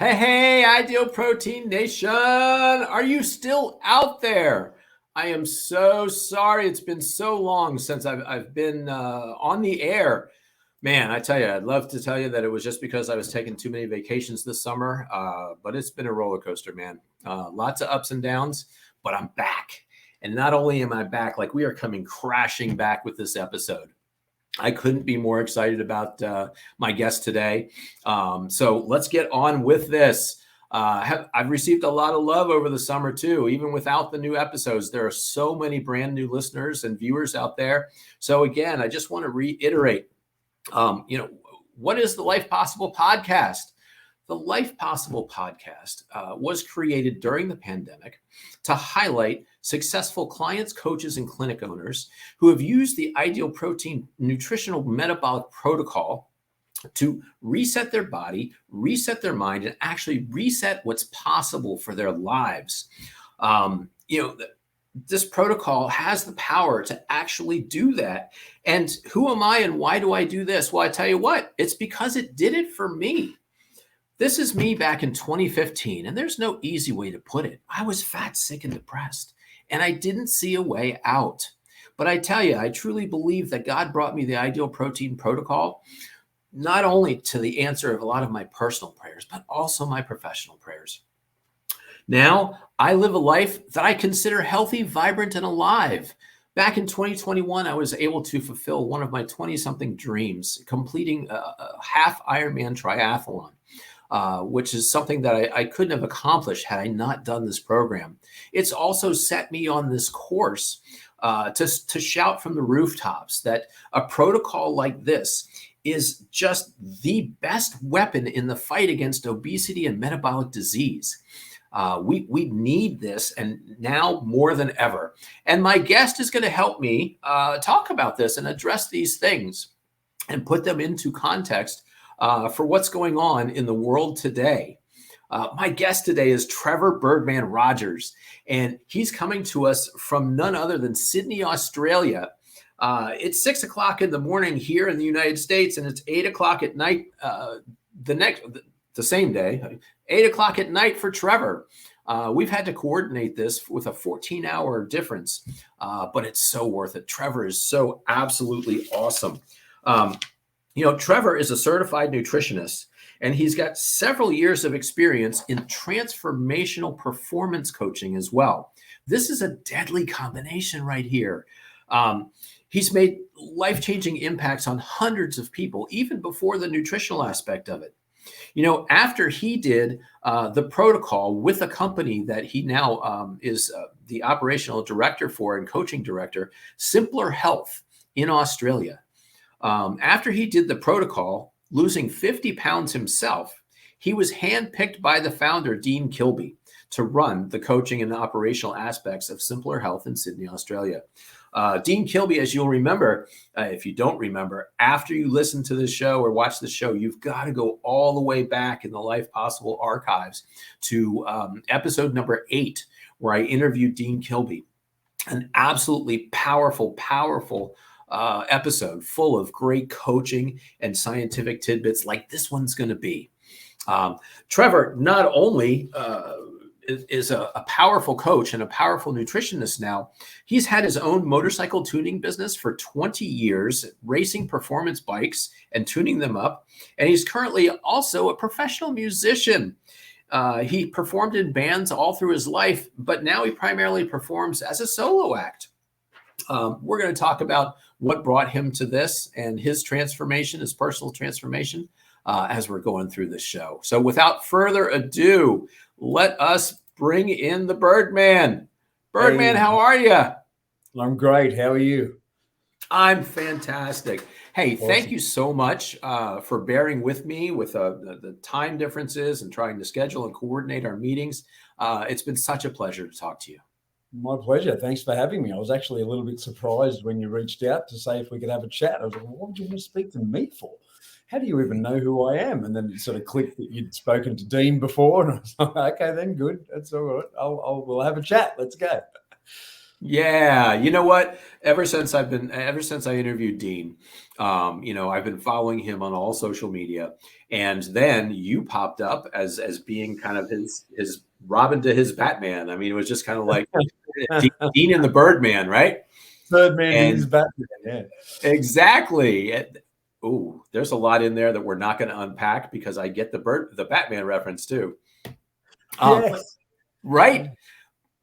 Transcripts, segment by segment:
Hey, Ideal Protein Nation, are you still out there? I am so sorry. It's been so long since I've been on the air. Man, I tell you, I'd love to tell you that it was just because I was taking too many vacations this summer, but it's been a roller coaster, man. Lots of ups and downs, but I'm back. And not only am I back, like we are coming crashing back with this episode. I couldn't be more excited about my guest today. So let's get on with this. I've received a lot of love over the summer too, even without the new episodes. There are so many brand new listeners and viewers out there. So again, I just want to reiterate, what is the Life Possible podcast? The Life Possible podcast was created during the pandemic to highlight successful clients, coaches, and clinic owners who have used the Ideal Protein Nutritional Metabolic Protocol to reset their body, reset their mind, and actually reset what's possible for their lives. This protocol has the power to actually do that. And who am I and why do I do this? Well, I tell you what, it's because it did it for me. This is me back in 2015, and there's no easy way to put it. I was fat, sick, and depressed, and I didn't see a way out. But I tell you, I truly believe that God brought me the Ideal Protein Protocol, not only to the answer of a lot of my personal prayers, but also my professional prayers. Now, I live a life that I consider healthy, vibrant, and alive. Back in 2021, I was able to fulfill one of my 20-something dreams, completing a half Ironman triathlon. Which is something that I couldn't have accomplished had I not done this program. It's also set me on this course to shout from the rooftops that a protocol like this is just the best weapon in the fight against obesity and metabolic disease. We need this, and now more than ever. And my guest is going to help me talk about this and address these things and put them into context for what's going on in the world today. My guest today is Trevor Birdman Rogers, and he's coming to us from none other than Sydney, Australia. It's 6 o'clock in the morning here in the United States, and it's 8 o'clock at night the same day, 8 o'clock at night for Trevor. We've had to coordinate this with a 14-hour difference, but it's so worth it. Trevor is so absolutely awesome. Trevor is a certified nutritionist, and he's got several years of experience in transformational performance coaching as well. This is a deadly combination right here. He's made life-changing impacts on hundreds of people, even before the nutritional aspect of it. After he did the protocol with a company that he now is the operational director for and coaching director, Simplr Health in Australia. After he did the protocol, losing 50 pounds himself, he was handpicked by the founder, Dean Kilby, to run the coaching and operational aspects of Simplr Health in Sydney, Australia. Dean Kilby, as you'll remember, if you don't remember, after you listen to this show or watch the show, you've got to go all the way back in the Life Possible archives to episode number 8, where I interviewed Dean Kilby. An absolutely powerful episode full of great coaching and scientific tidbits like this one's going to be. Trevor not only is a powerful coach and a powerful nutritionist now, he's had his own motorcycle tuning business for 20 years, racing performance bikes and tuning them up. And he's currently also a professional musician. He performed in bands all through his life, but now he primarily performs as a solo act. We're going to talk about what brought him to this and his transformation, his personal transformation, as we're going through this show. So without further ado, let us bring in the Birdman. Birdman, Hey, how are you? I'm great. How are you? I'm fantastic. Hey, thank Awesome. you so much for bearing with me with the time differences and trying to schedule and coordinate our meetings. It's been such a pleasure to talk to you. My pleasure. Thanks for having me. I was actually a little bit surprised when you reached out to say if we could have a chat. I was like, well, what would you want to speak to me for? How do you even know who I am? And then it sort of clicked that you'd spoken to Dean before. And I was like, okay, then good. That's all right. We'll have a chat. Let's go. Yeah, you know what? Ever since I interviewed Dean, I've been following him on all social media, and then you popped up as being kind of his Robin to his Batman. I mean, it was just kind of like Dean and the Birdman, right? Birdman to his And Batman, yeah. exactly. Ooh, there's a lot in there that we're not going to unpack because I get the Batman reference too. Yes. Right.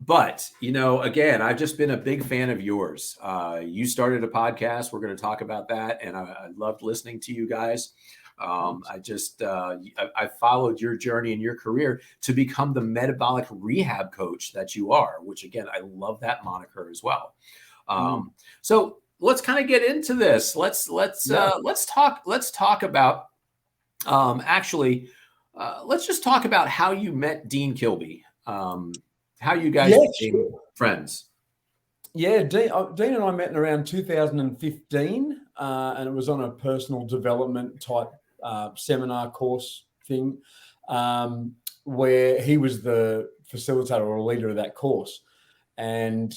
But, again, I've just been a big fan of yours. You started a podcast. We're going to talk about that. And I loved listening to you guys. I followed your journey and your career to become the metabolic rehab coach that you are, which, again, I love that moniker as well. So let's kind of get into this. Let's talk about let's just talk about how you met Dean Kilby. How you guys became friends. Yeah, Dean and I met in around 2015, and it was on a personal development type seminar course thing, where he was the facilitator or leader of that course. And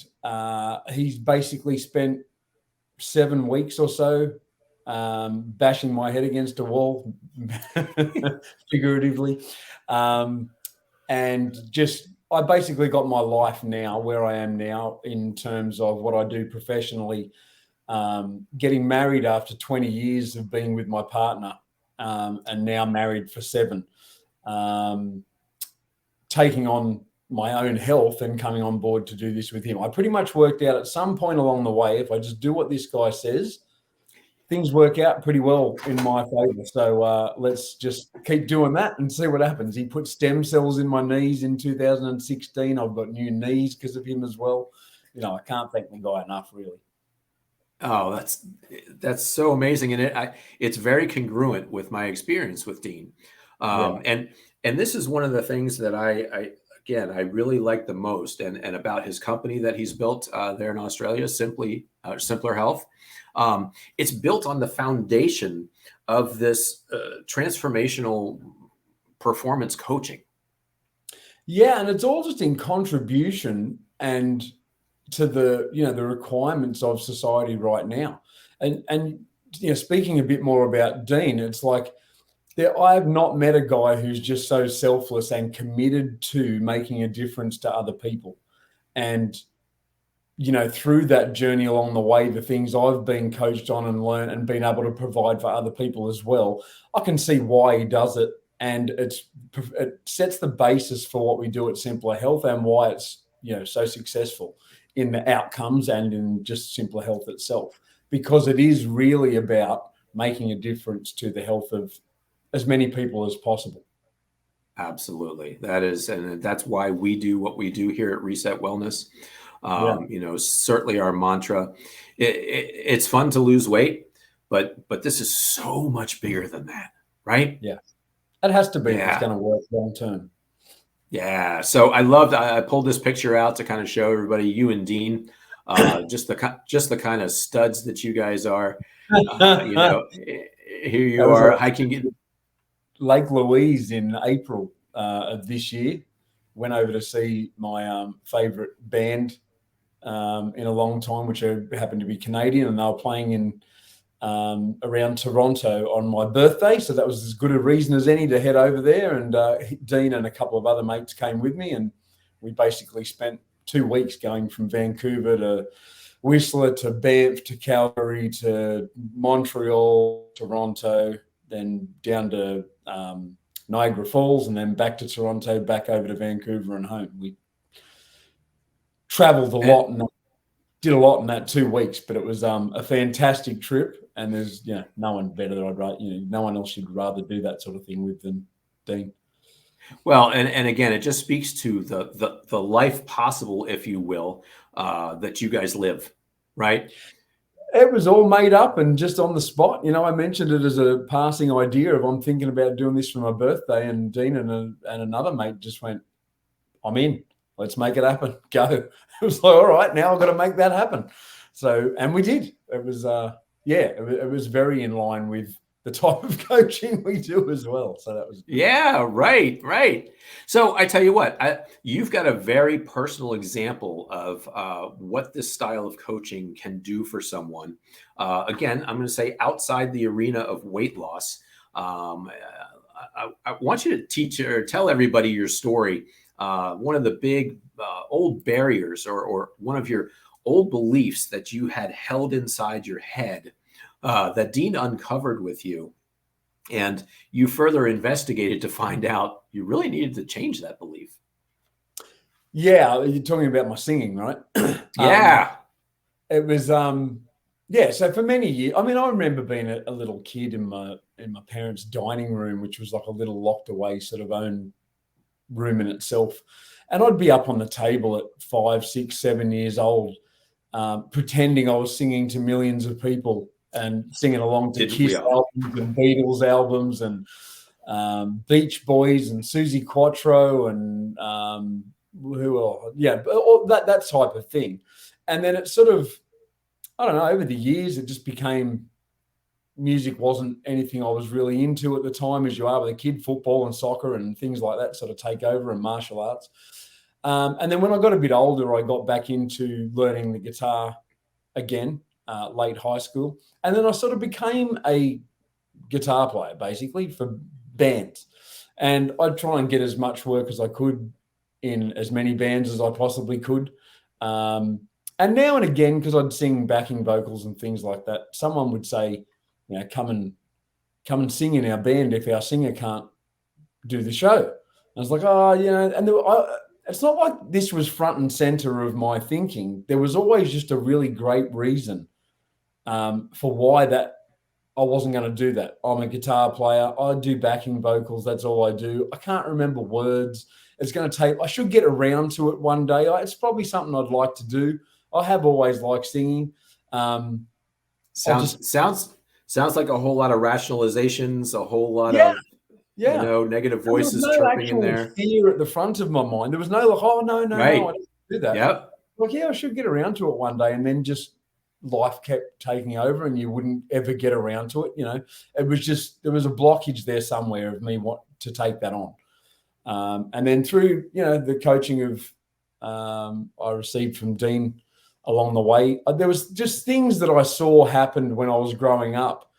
he's basically spent 7 weeks or so bashing my head against a wall, figuratively. And just, I basically got my life now where I am now in terms of what I do professionally, getting married after 20 years of being with my partner, and now married for 7, taking on my own health and coming on board to do this with him. I pretty much worked out at some point along the way, if I just do what this guy says, things work out pretty well in my favor. So let's just keep doing that and see what happens. He put stem cells in my knees in 2016. I've got new knees because of him as well. I can't thank the guy enough, really. Oh, that's so amazing. And it's very congruent with my experience with Dean. And this is one of the things that I really like the most and about his company that he's built there in Australia, Simplr Health. It's built on the foundation of this transformational performance coaching. Yeah, and it's all just in contribution and to the the requirements of society right now. And speaking a bit more about Dean, it's like I have not met a guy who's just so selfless and committed to making a difference to other people. And through that journey along the way, the things I've been coached on and learned and been able to provide for other people as well, I can see why he does it. And it sets the basis for what we do at Simplr Health and why it's, so successful in the outcomes and in just Simplr Health itself, because it is really about making a difference to the health of as many people as possible. Absolutely. And that's why we do what we do here at Reset Wellness. Certainly our mantra. It's fun to lose weight, but this is so much bigger than that, right? Yeah, it has to be if it's going to work long term. Yeah. So I pulled this picture out to kind of show everybody you and Dean, just the kind of studs that you guys are. Here you are hiking in Lake Louise in April of this year. Went over to see my favorite band in a long time, which happened to be Canadian, and they were playing in around Toronto on my birthday. So that was as good a reason as any to head over there. And Dean and a couple of other mates came with me, and we basically spent 2 weeks going from Vancouver to Whistler to Banff to Calgary to Montreal, Toronto, then down to Niagara Falls, and then back to Toronto, back over to Vancouver and home. We traveled a lot and did a lot in that 2 weeks, but it was a fantastic trip. And there's no one better that I'd rather, no one else you'd rather do that sort of thing with than Dean. Well, and again, it just speaks to the life possible, if you will, that you guys live, right? It was all made up and just on the spot. I mentioned it as a passing idea of I'm thinking about doing this for my birthday, and Dean and another mate just went, I'm in. Let's make it happen. Go. It was like, all right, now I've got to make that happen. So, and we did. It was, it was very in line with the type of coaching we do as well. So that was Yeah, right. So I tell you what, you've got a very personal example of what this style of coaching can do for someone. Again, I'm going to say outside the arena of weight loss. I want you to teach or tell everybody your story. One of the big old barriers or one of your old beliefs that you had held inside your head that Dean uncovered with you. And you further investigated to find out you really needed to change that belief. Yeah, you're talking about my singing, right? Yeah. It was yeah, so for many years, I mean, I remember being a little kid in my parents' dining room, which was like a little locked away sort of own room in itself. And I'd be up on the table at 5, 6, 7 years old, pretending I was singing to millions of people and singing along to Didn't Kiss we all? albums and Beatles albums and Beach Boys and Susie Quattro and who else? Yeah, all that type of thing. And then it sort of, I don't know, over the years, it just became music wasn't anything I was really into at the time, as you are with a kid, football and soccer and things like that sort of take over, and martial arts. And then when I got a bit older, I got back into learning the guitar again, late high school. And then I sort of became a guitar player, basically, for bands. And I'd try and get as much work as I could in as many bands as I possibly could. And now and again, because I'd sing backing vocals and things like that, someone would say, you know, come and sing in our band if our singer can't do the show. And I was like, oh, you know, and it's not like this was front and center of my thinking. There was always just a really great reason for why that I wasn't going to do that. I'm a guitar player. I do backing vocals. That's all I do. I can't remember words. It's going to take, I should get around to it one day. It's probably something I'd like to do. I have always liked singing. Sounds like a whole lot of rationalizations, a whole lot of negative voices chirping in there. Fear at the front of my mind. There was no like, oh no, I don't do that. Yep. Like, yeah, I should get around to it one day, and then just life kept taking over, and you wouldn't ever get around to it. You know, it was just there was a blockage there somewhere of me want to take that on. And then through the coaching of I received from Dean along the way, there was just things that I saw happened when I was growing up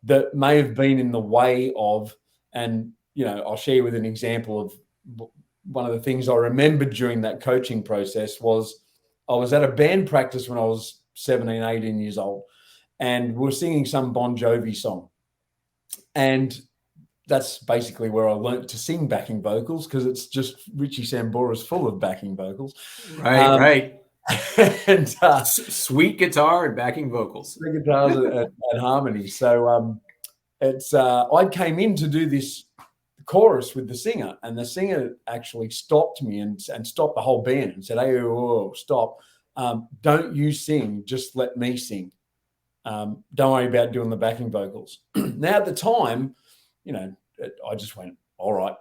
that may have been in the way of, and I'll share with an example of one of the things I remembered during that coaching process was I was at a band practice when I was 17, 18 years old, and we're singing some Bon Jovi song. And that's basically where I learned to sing backing vocals, because it's just Richie Sambora's full of backing vocals. Right. And sweet guitar and backing vocals. The guitars and harmony. So I came in to do this chorus with the singer, and the singer actually stopped me and stopped the whole band and said, "Hey, whoa, stop. Don't you sing, just let me sing. Don't worry about doing the backing vocals." Now at the time, I just went, all right.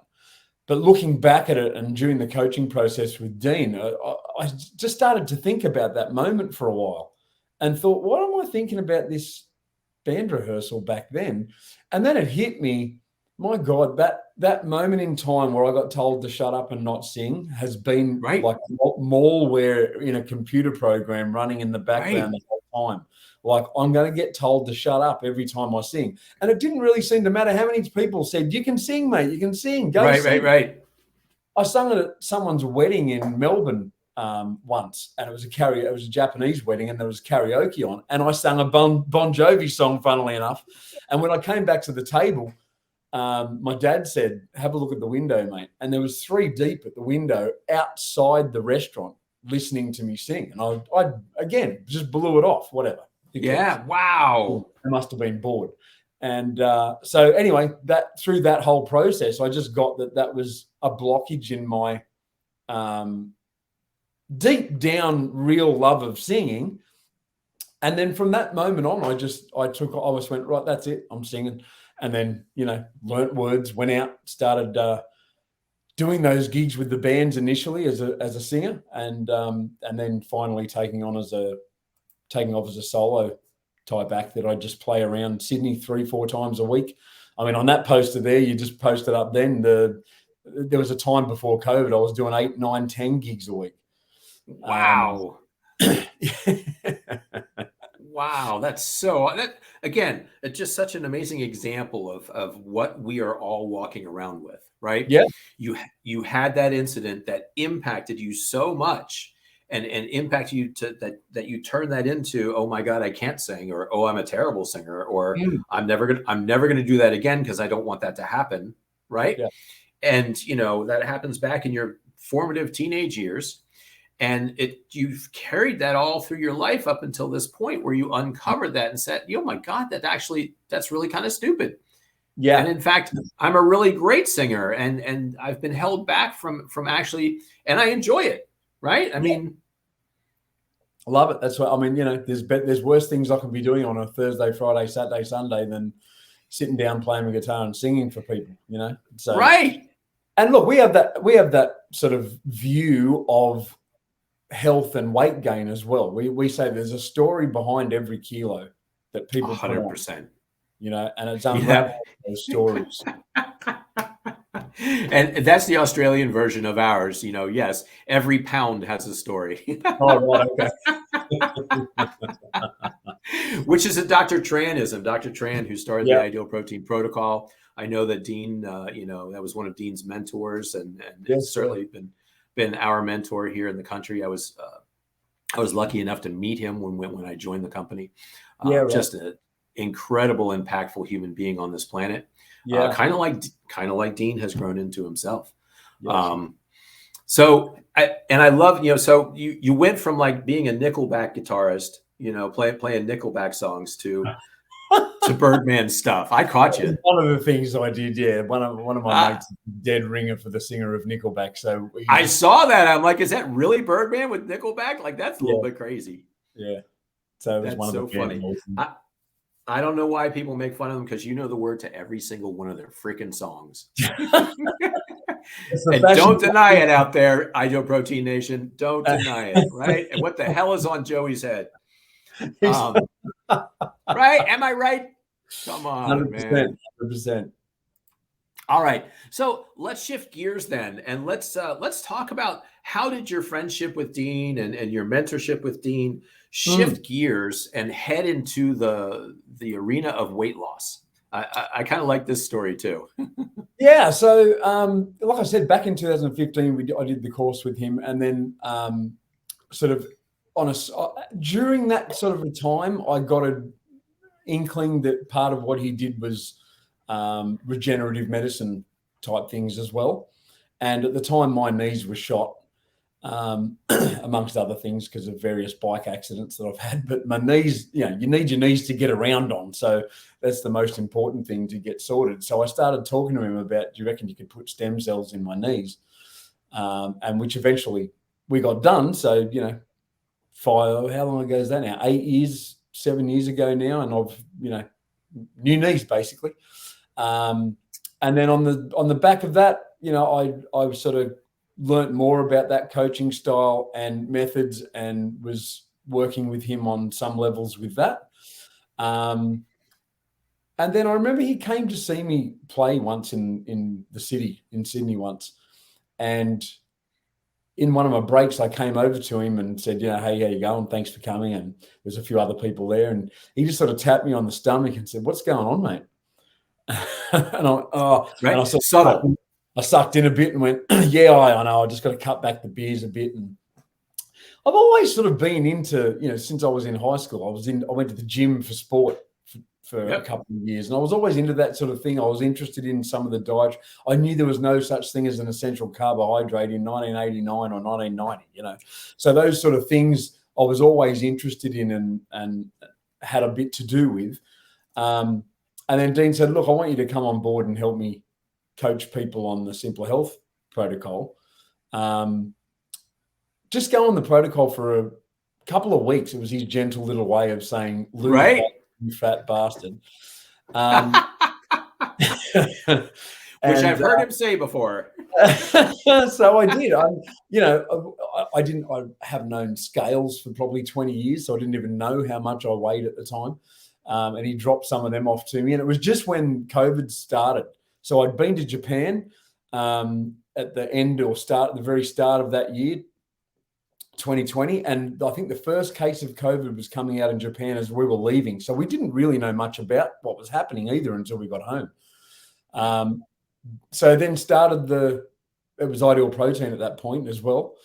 But looking back at it and during the coaching process with Dean, I just started to think about that moment for a while and thought, what am I thinking about this band rehearsal back then? And then it hit me, my God, that moment in time where I got told to shut up and not sing has been like malware in a computer program running in the background the whole time. Like, I'm going to get told to shut up every time I sing. And it didn't really seem to matter how many people said, "You can sing, mate, you can sing. Go sing." Right. I sung at someone's wedding in Melbourne once, and it was a Japanese wedding, and there was karaoke on, and I sang a Bon Jovi song, funnily enough. And when I came back to the table, my dad said, "Have a look at the window, mate." And there was 3 deep at the window outside the restaurant listening to me sing. And I again, just blew it off, whatever. Yeah, wow. I must have been bored. And so anyway, that through that whole process, I just got that was a blockage in my deep down real love of singing. And then from that moment on, I just went, right, that's it, I'm singing. And then, learnt words, went out, started doing those gigs with the bands initially as a singer, and then finally taking off as a solo type act that I just play around Sydney 3-4 times a week. I mean, on that poster there, you just posted up then, there was a time before COVID, I was doing 8, 9, 10 gigs a week. Wow. Wow. Again, it's just such an amazing example of what we are all walking around with, right? Yeah. You had that incident that impacted you so much and impacted you that you turned that into, oh my God, I can't sing, or, oh, I'm a terrible singer, or I'm never going to do that again because I don't want that to happen. Right. Yeah. And, that happens back in your formative teenage years. And you've carried that all through your life up until this point where you uncovered that and said, oh my God, that's really kind of stupid. Yeah. And in fact, I'm a really great singer, and I've been held back from actually, and I enjoy it. Right. I mean, I love it. That's what I mean. There's worse things I can be doing on a Thursday, Friday, Saturday, Sunday than sitting down playing the guitar and singing for people. So right. And look, we have that sort of view of health and weight gain as well. We say there's a story behind every kilo that people 100%. And it's unraveling those stories. And that's the Australian version of ours. Yes, every pound has a story. Oh, right, okay. Which is a Dr. Tranism. Dr. Tran, who started the Ideal Protein Protocol. I know that Dean, that was one of Dean's mentors, and it's certainly been our mentor here in the country. I was lucky enough to meet him when I joined the company. Just an incredible, impactful human being on this planet. Kind of like Dean has grown into himself. Yes. So I love, so you went from like being a Nickelback guitarist, playing Nickelback songs to Birdman stuff. I caught you. One of the things I did, one of my mates, dead ringer for the singer of Nickelback. So I saw that. I'm like, is that really Birdman with Nickelback? Like, that's a little bit crazy. Yeah. So it was that's so funny. I don't know why people make fun of them, because the word to every single one of their freaking songs. And don't deny it out there, Ideal Protein Nation. Don't deny it, right? And what the hell is on Joey's head? Right? Am I right? Come on, 100%, man. 100%. All right. So let's shift gears then, and let's talk about how did your friendship with Dean and your mentorship with Dean shift gears and head into the arena of weight loss. I kind of like this story too. Yeah. So, like I said, back in 2015, I did the course with him, and then during that sort of a time, I got an inkling that part of what he did was regenerative medicine type things as well. And at the time, my knees were shot, amongst other things, because of various bike accidents that I've had. But my knees, you need your knees to get around on. So that's the most important thing to get sorted. So I started talking to him about, do you reckon you could put stem cells in my knees? And which eventually we got done. So, how long ago is that now? 7 years ago now. And I've, new knees basically. And then on the back of that, I sort of learnt more about that coaching style and methods, and was working with him on some levels with that. And then I remember he came to see me play once in the city, in Sydney once. And in one of my breaks, I came over to him and said, hey, how you going? Thanks for coming. And there's a few other people there. And he just sort of tapped me on the stomach and said, what's going on, mate? And I sucked in a bit and went, yeah, I know. I just got to cut back the beers a bit. And I've always sort of been into, since I was in high school, I went to the gym for sport for a couple of years. And I was always into that sort of thing. I was interested in some of the diet. I knew there was no such thing as an essential carbohydrate in 1989 or 1990, So those sort of things I was always interested in and had a bit to do with. And then Dean said, look, I want you to come on board and help me coach people on the Simplr Health protocol. Just go on the protocol for a couple of weeks. It was his gentle little way of saying, lose weight, you fat bastard. Which I've heard him say before. So I did. I have known scales for probably 20 years, so I didn't even know how much I weighed at the time. And he dropped some of them off to me. And it was just when COVID started. So I'd been to Japan at the very start of that year, 2020. And I think the first case of COVID was coming out in Japan as we were leaving. So we didn't really know much about what was happening either until we got home. So then started it was Ideal Protein at that point as well,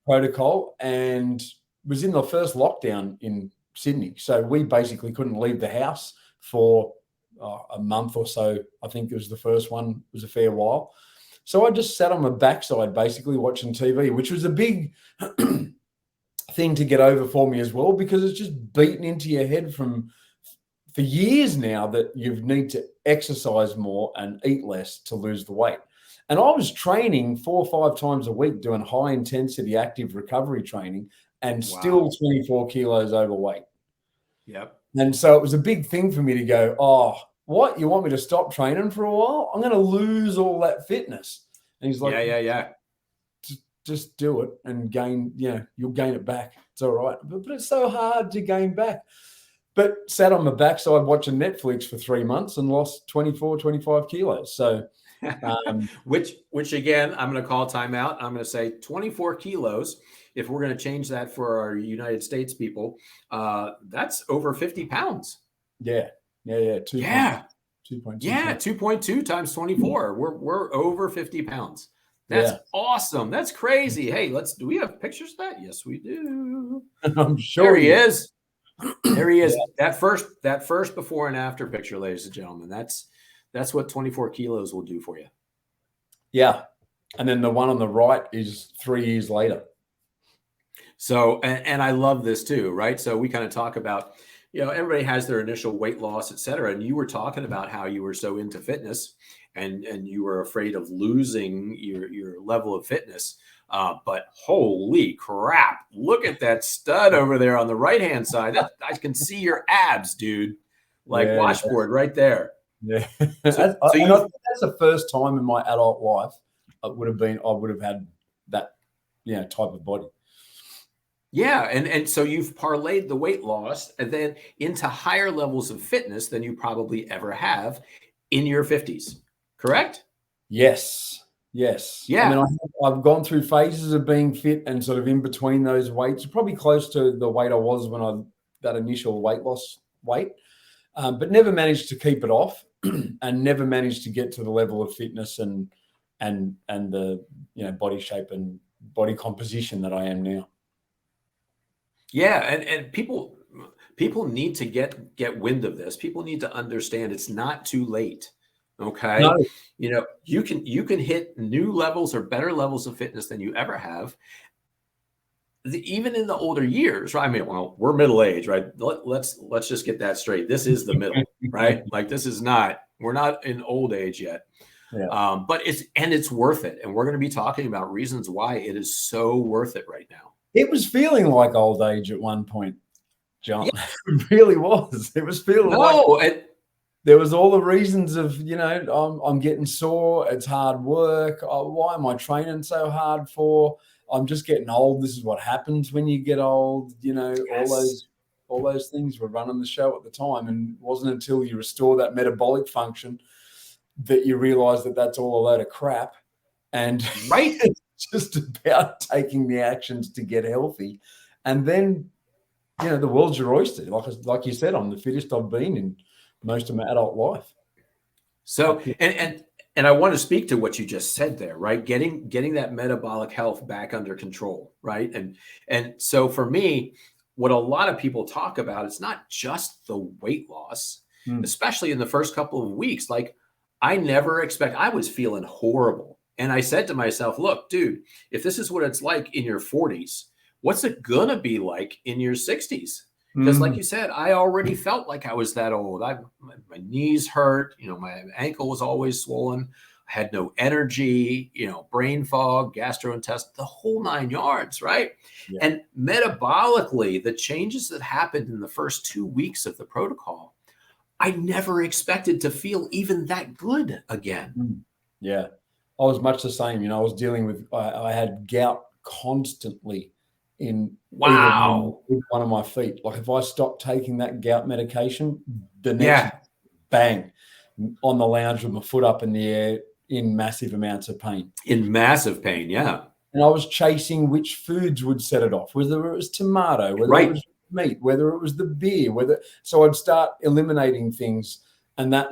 protocol, and was in the first lockdown in Sydney. So we basically couldn't leave the house for a month or so. I think it was the first one. It was a fair while. So I just sat on my backside basically watching TV, which was a big thing to get over for me as well, because it's just beaten into your head for years now that you need to exercise more and eat less to lose the weight. And I was training 4 or 5 times a week doing high intensity active recovery training and still 24 kilos overweight. Yep. And so it was a big thing for me to go, oh, what? You want me to stop training for a while? I'm going to lose all that fitness. And he's like, yeah. Just do it and gain, you'll gain it back. It's all right. But it's so hard to gain back. But sat on my backside watching Netflix for 3 months and lost 24, 25 kilos. So, which again, I'm going to call timeout. I'm going to say 24 kilos. If we're going to change that for our United States people, that's over 50 pounds. Yeah. 2.2. 2.2 times 24. We're over 50 pounds. That's awesome. That's crazy. Hey, do we have pictures of that? Yes, we do. I'm sure. There he is. There he is. That first before and after picture, ladies and gentlemen. That's what 24 kilos will do for you. Yeah. And then the one on the right is 3 years later. So, and I love this too, right? So we kind of talk about, everybody has their initial weight loss, et cetera. And you were talking about how you were so into fitness and you were afraid of losing your level of fitness. But holy crap, look at that stud over there on the right-hand side. I can see your abs, dude. Washboard right there. Yeah. So I think that's the first time in my adult life I would have had that, type of body. Yeah. And so you've parlayed the weight loss and then into higher levels of fitness than you probably ever have in your 50s, correct? Yes. Yeah. I mean, I've gone through phases of being fit and sort of in between those weights, probably close to the weight I was when that initial weight loss weight, but never managed to keep it off and never managed to get to the level of fitness and the, body shape and body composition that I am now. Yeah. And people need to get wind of this. People need to understand it's not too late. Okay. No. You can hit new levels or better levels of fitness than you ever have. Even in the older years, right? I mean, well, we're middle-aged, right? Let's just get that straight. This is the middle, right? We're not in old age yet. Yeah. But it's worth it. And we're going to be talking about reasons why it is so worth it right now. It was feeling like old age at one point, John. Yeah. It really was. It was feeling there was all the reasons of, I'm getting sore. It's hard work. Oh, why am I training so hard for? I'm just getting old. This is what happens when you get old. Yes. all those things were running the show at the time. And it wasn't until you restore that metabolic function that you realize that that's all a load of crap. And right. It's just about taking the actions to get healthy. And then, the world's your oyster. Like you said, I'm the fittest I've been in most of my adult life. So, and I want to speak to what you just said there, right? Getting that metabolic health back under control, right? And so for me, what a lot of people talk about, it's not just the weight loss, especially in the first couple of weeks. Like I was feeling horrible. And I said to myself, look, dude, if this is what it's like in your 40s, what's it going to be like in your 60s? Because like you said, I already felt like I was that old. My knees hurt, my ankle was always swollen. I had no energy, brain fog, gastrointestinal, the whole 9 yards, right? Yeah. And metabolically, the changes that happened in the first 2 weeks of the protocol, I never expected to feel even that good again. Yeah. I was much the same. I was dealing with, I had gout constantly in either Wow. one of my feet. Like if I stopped taking that gout medication, the next Yeah. bang, on the lounge with my foot up in the air in massive amounts of pain. In massive pain. Yeah. And I was chasing which foods would set it off, whether it was tomato, whether Right. it was meat, whether it was the beer, so I'd start eliminating things, and that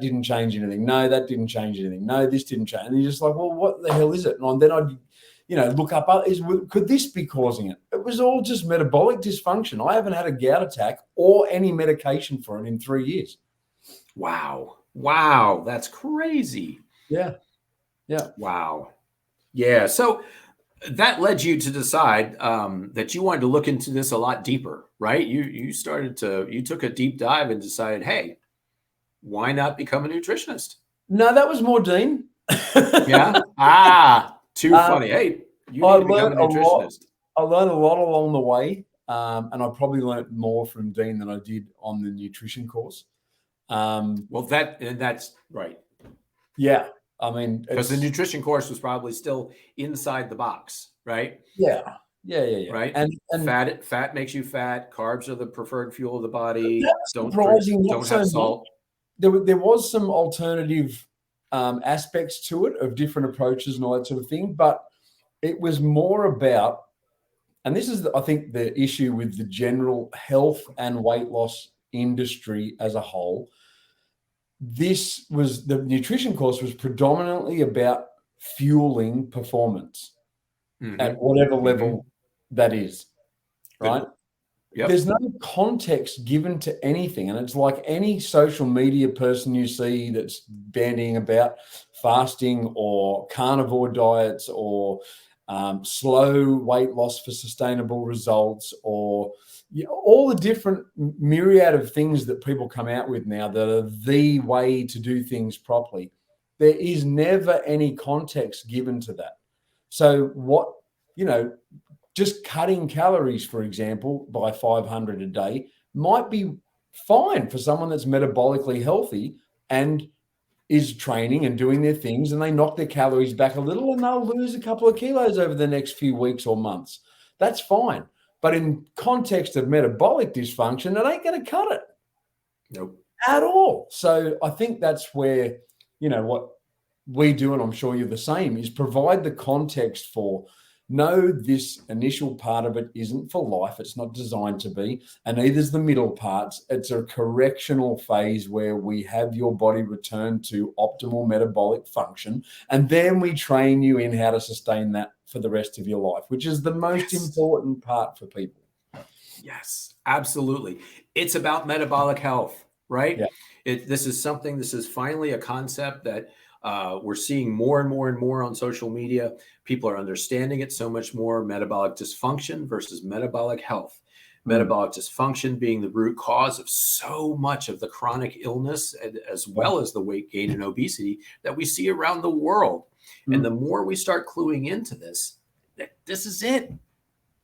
didn't change anything. No, that didn't change anything. No, this didn't change. And you're just like, well, what the hell is it? And then I'd look up, could this be causing it? It was all just metabolic dysfunction. I haven't had a gout attack or any medication for it in 3 years. Wow. Wow. That's crazy. Yeah. Yeah. Wow. Yeah. So that led you to decide that you wanted to look into this a lot deeper, right? You took a deep dive and decided, hey, why not become a nutritionist? No, that was more Dean. Yeah. Too funny. Hey, you need to become a nutritionist. I learned a lot along the way, and I probably learned more from Dean than I did on the nutrition course. Well, that's right. Yeah. I mean, because the nutrition course was probably still inside the box, right? Yeah. Right. And fat makes you fat. Carbs are the preferred fuel of the body. Don't have salt. There was some alternative aspects to it of different approaches and all that sort of thing, but it was more about, and this is, I think, the issue with the general health and weight loss industry as a whole. The nutrition course was predominantly about fueling performance at whatever level that is, right? Yep. There's no context given to anything. And it's like any social media person you see that's bandying about fasting or carnivore diets or slow weight loss for sustainable results, or all the different myriad of things that people come out with now that are the way to do things properly. There is never any context given to that. So just cutting calories, for example, by 500 a day might be fine for someone that's metabolically healthy and is training and doing their things, and they knock their calories back a little and they'll lose a couple of kilos over the next few weeks or months. That's fine. But in context of metabolic dysfunction, it ain't going to cut it. Nope. At all. So I think that's where, what we do, and I'm sure you're the same, is provide the context for, no, this initial part of it isn't for life. It's not designed to be. And neither's the middle parts. It's a correctional phase where we have your body return to optimal metabolic function. And then we train you in how to sustain that for the rest of your life, which is the most important part for people. Yes, absolutely. It's about metabolic health, right? Yeah. This is finally a concept that we're seeing more and more and more on social media. People are understanding it so much more. Metabolic dysfunction versus metabolic health. Metabolic dysfunction being the root cause of so much of the chronic illness, as well as the weight gain and obesity that we see around the world. And the more we start cluing into this is it.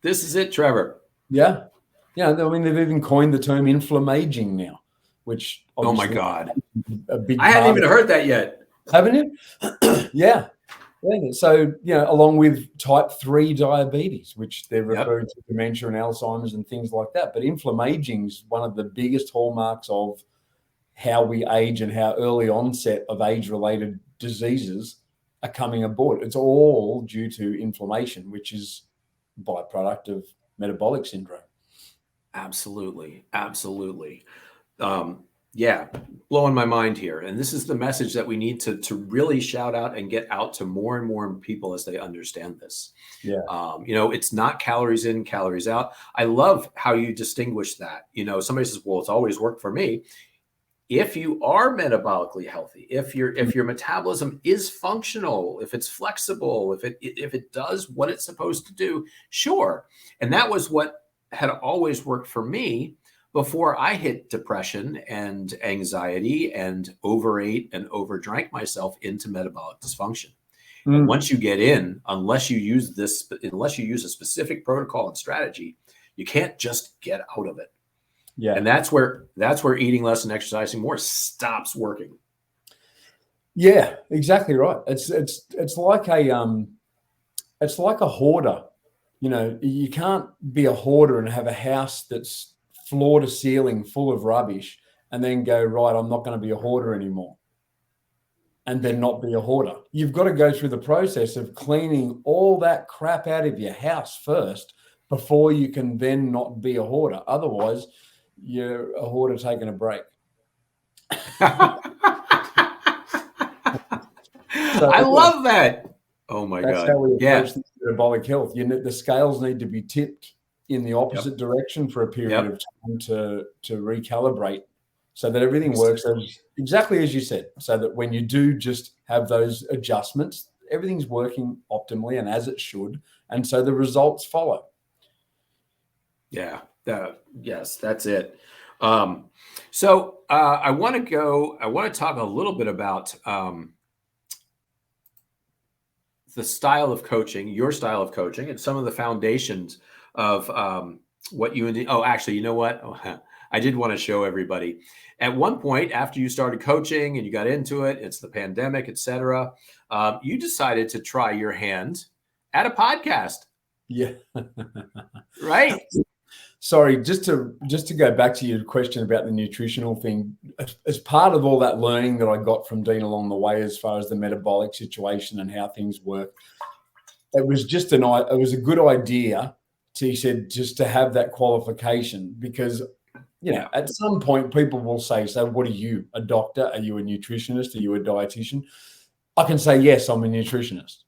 This is it, Trevor. Yeah. Yeah. I mean, they've even coined the term inflammaging now, which, oh my God, a big I hadn't even heard that yet. Haven't you? Yeah. So, along with type 3 diabetes, which they're referring to dementia and Alzheimer's and things like that. But inflammaging is one of the biggest hallmarks of how we age and how early onset of age-related diseases are coming aboard. It's all due to inflammation, which is a byproduct of metabolic syndrome. Absolutely. Absolutely. Yeah, blowing my mind here. And this is the message that we need to really shout out and get out to more and more people as they understand this. Yeah. It's not calories in, calories out. I love how you distinguish that. Somebody says, well, it's always worked for me. If you are metabolically healthy, if your metabolism is functional, if it's flexible, if it does what it's supposed to do, sure. And that was what had always worked for me before I hit depression and anxiety and overate and overdrank myself into metabolic dysfunction. And once you get in, unless you use a specific protocol and strategy, you can't just get out of it. Yeah. And that's where eating less and exercising more stops working. Yeah, exactly right. It's like a hoarder. You know, you can't be a hoarder and have a house that's floor to ceiling full of rubbish and then go, right, I'm not going to be a hoarder anymore, and then not be a hoarder. You've got to go through the process of cleaning all that crap out of your house first before you can then not be a hoarder. Otherwise, you're a hoarder taking a break. I love that. Oh my That's God. how we Yeah. approach metabolic health. The scales need to be tipped in the opposite direction for a period of time to recalibrate, so that everything works exactly as you said. So that when you do just have those adjustments, everything's working optimally and as it should, and so the results follow. Yeah. Yes, that's it. So I want to talk a little bit about the style of coaching, your style of coaching, and some of the foundations of what you and actually, you know what? I did want to show everybody. At one point, after you started coaching and you got into it, it's the pandemic, etc. You decided to try your hand at a podcast. Yeah. Right. Sorry, just to go back to your question about the nutritional thing, as part of all that learning that I got from Dean along the way, as far as the metabolic situation and how things work, it was a good idea he said, just to have that qualification, because, at some point people will say, so what are you, a doctor? Are you a nutritionist? Are you a dietitian? I can say, yes, I'm a nutritionist.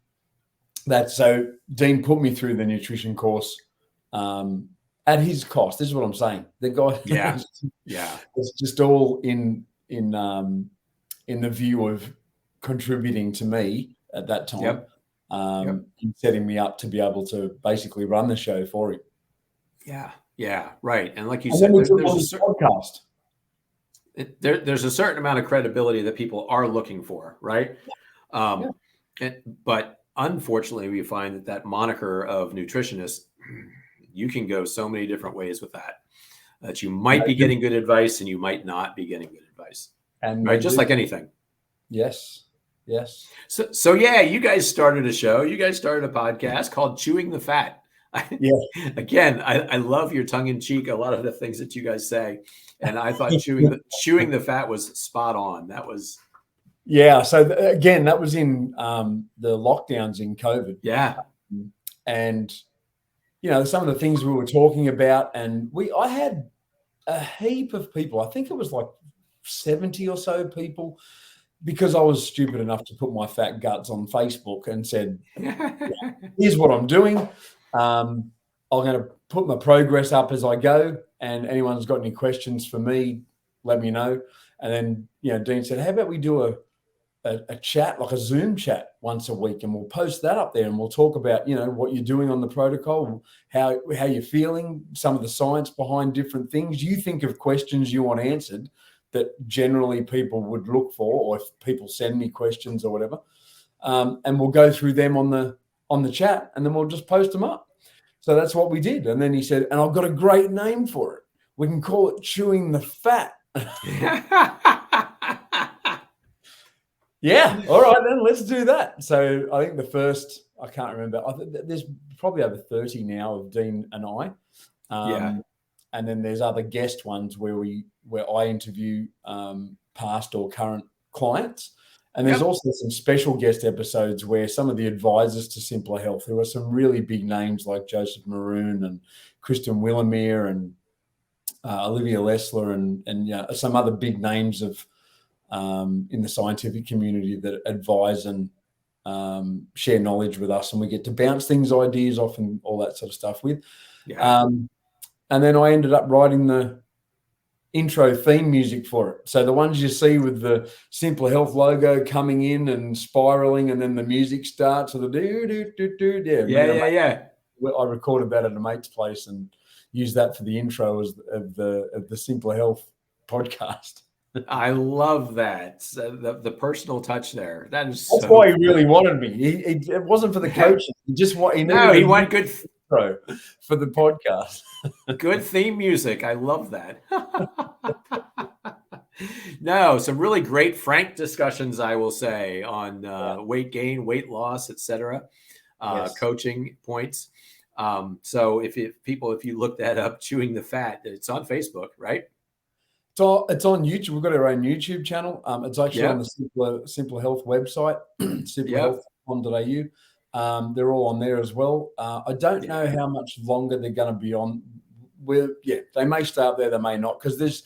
So Dean put me through the nutrition course, at his cost. This is what I'm saying. The guy, it's just all in the view of contributing to me at that time, in setting me up to be able to basically run the show for him. Yeah, right. And like you said, there's a podcast. There's a certain amount of credibility that people are looking for, right? But unfortunately, we find that moniker of nutritionist, you can go so many different ways with that you might be getting good advice and you might not be getting good advice, and right, just like anything. Yes. So yeah, you guys started a show. You guys started a podcast called Chewing the Fat. Again, I love your tongue in cheek. A lot of the things that you guys say, and I thought chewing the fat was spot on. That was. Yeah. So again, that was in the lockdowns in COVID. Yeah. And some of the things we were talking about, and I had a heap of people. I think it was like 70 or so people, because I was stupid enough to put my fat guts on Facebook and said, here's what I'm doing. I'm going to put my progress up as I go, and anyone's got any questions for me, let me know. And then, Dean said, how about we do a chat, like a Zoom chat once a week, and we'll post that up there, and we'll talk about, what you're doing on the protocol, how you're feeling, some of the science behind different things. You think of questions you want answered that generally people would look for, or if people send me questions or whatever, and we'll go through them on the chat, and then we'll just post them up. So that's what we did. And then he said, and I've got a great name for it. We can call it Chewing the Fat. Yeah. All right, then let's do that. So I think the first, I can't remember. There's probably over 30 now of Dean and I. And then there's other guest ones where I interview past or current clients. And there's also some special guest episodes where some of the advisors to Simplr Health, who are some really big names like Joseph Maroon and Kristen Willemere and Olivia Lessler and some other big names of in the scientific community that advise and share knowledge with us, and we get to bounce ideas off and all that sort of stuff with. And then I ended up writing the intro theme music for it. So the ones you see with the Simplr Health logo coming in and spiraling, and then the music starts with the I recorded that at a mate's place and used that for the intro of the Simplr Health podcast. I love that. The personal touch there. That's why he really wanted me. It wasn't for the coaching. He just he wanted good. intro for the podcast. Good theme music. I love that. No, some really great, frank discussions, I will say, on weight gain, weight loss, etc. Yes. Coaching points. So if you look that up, Chewing the Fat, it's on Facebook, right? It's on YouTube. We've got our own YouTube channel. It's actually on the Simplr Health website, simplrhealth.com.au. They're all on there as well. I don't know how much longer they're going to be on. They may stay up there, they may not, because there's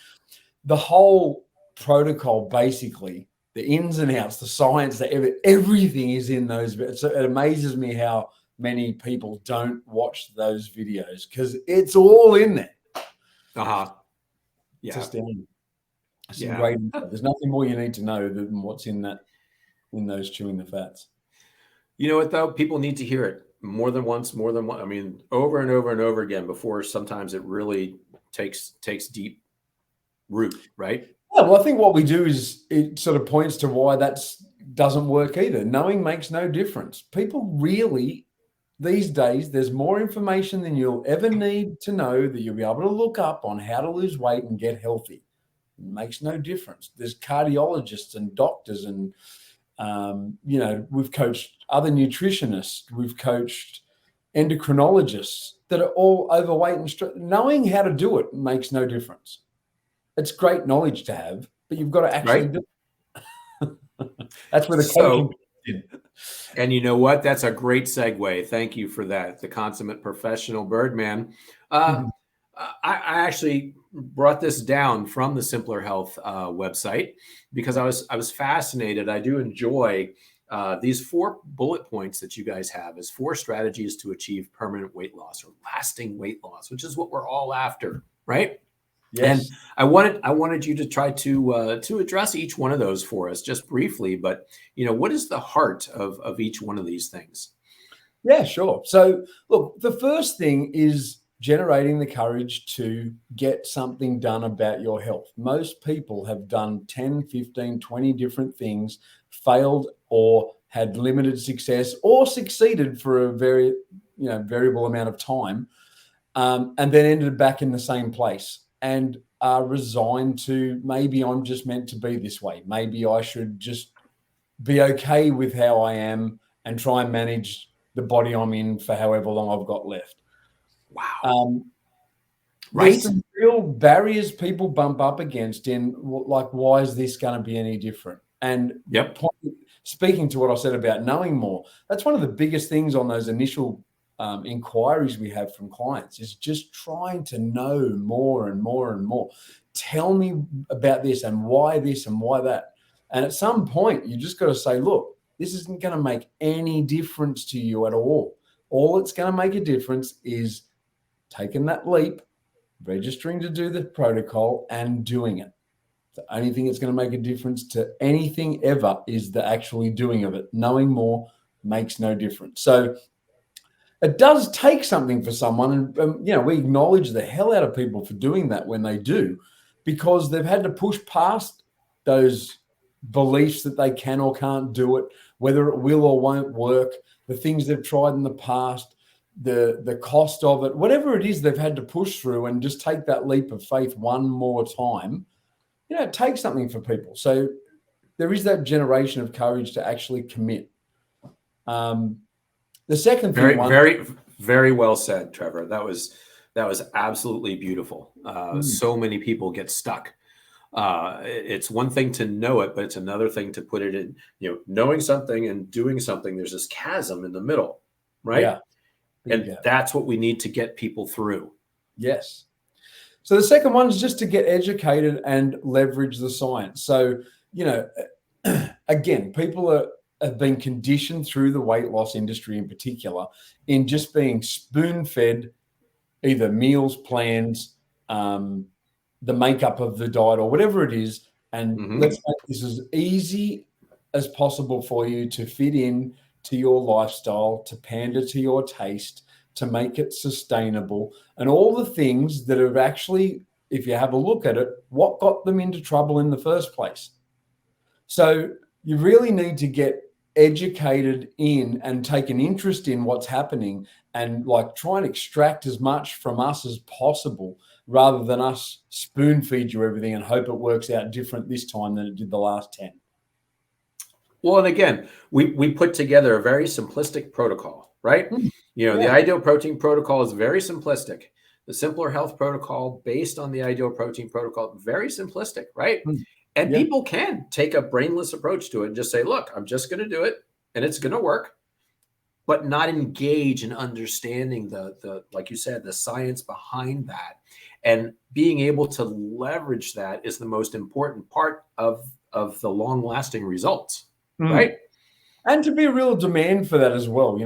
the whole protocol, basically, the ins and outs, the science, everything is in those. So it amazes me how many people don't watch those videos, because it's all in there. Yeah. It's astounding. Some great info. There's nothing more you need to know than what's in those Chewing the Fats. You know what, though? People need to hear it more than once, I mean, over and over and over again before sometimes it really takes deep root, right? Yeah, well, I think what we do is it sort of points to why that doesn't work either. Knowing makes no difference. People really, these days, there's more information than you'll ever need to know that you'll be able to look up on how to lose weight and get healthy. It makes no difference. There's cardiologists and doctors and, we've coached other nutritionists. We've coached endocrinologists that are all overweight and knowing how to do it makes no difference. It's great knowledge to have, but you've got to actually do it. That's where the coaching comes in. And you know what? That's a great segue. Thank you for that. The consummate professional Birdman. I actually brought this down from the Simplr Health website because I was fascinated. I do enjoy these 4 bullet points that you guys have as 4 strategies to achieve permanent weight loss or lasting weight loss, which is what we're all after, right? Yes. And I wanted you to try to address each one of those for us just briefly. But what is the heart of each one of these things? Yeah, sure. So look, the first thing is generating the courage to get something done about your health. Most people have done 10, 15, 20 different things, failed or had limited success or succeeded for a very, variable amount of time, and then ended back in the same place and are resigned to, maybe I'm just meant to be this way. Maybe I should just be okay with how I am and try and manage the body I'm in for however long I've got left. Wow. Right. There's some real barriers people bump up against in, like, why is this going to be any different? And speaking to what I said about knowing more, that's one of the biggest things on those initial inquiries we have from clients, is just trying to know more and more and more. Tell me about this and why that. And at some point, you just got to say, look, this isn't going to make any difference to you at all. All it's going to make a difference is taking that leap, registering to do the protocol and doing it. The only thing that's going to make a difference to anything ever is the actually doing of it. Knowing more makes no difference. So it does take something for someone. And we acknowledge the hell out of people for doing that when they do, because they've had to push past those beliefs that they can or can't do it, whether it will or won't work, the things they've tried in the past, the cost of it, whatever it is they've had to push through, and just take that leap of faith one more time. It takes something for people. So there is that generation of courage to actually commit. The second thing, very, very well said, Trevor. That was absolutely beautiful. So many people get stuck. It's one thing to know it, but it's another thing to put it in, knowing something and doing something. There's this chasm in the middle, right? Yeah. And that's what we need to get people through. Yes. So the second one is just to get educated and leverage the science. So, again, people have been conditioned through the weight loss industry in particular in just being spoon-fed either meals plans, the makeup of the diet or whatever it is. And let's make this as easy as possible for you to fit in to your lifestyle, to pander to your taste, to make it sustainable, and all the things that have actually, if you have a look at it, what got them into trouble in the first place. So you really need to get educated in and take an interest in what's happening and like try and extract as much from us as possible rather than us spoon feed you everything and hope it works out different this time than it did the last 10. Well, and again, we put together a very simplistic protocol, right? The ideal protein protocol is very simplistic. The Simplr Health protocol, based on the ideal protein protocol, very simplistic, right? And people can take a brainless approach to it and just say, look, I'm just going to do it and it's going to work, but not engage in understanding the, like you said, the science behind that. And being able to leverage that is the most important part of the long-lasting results. Right. And to be a real demand for that as well,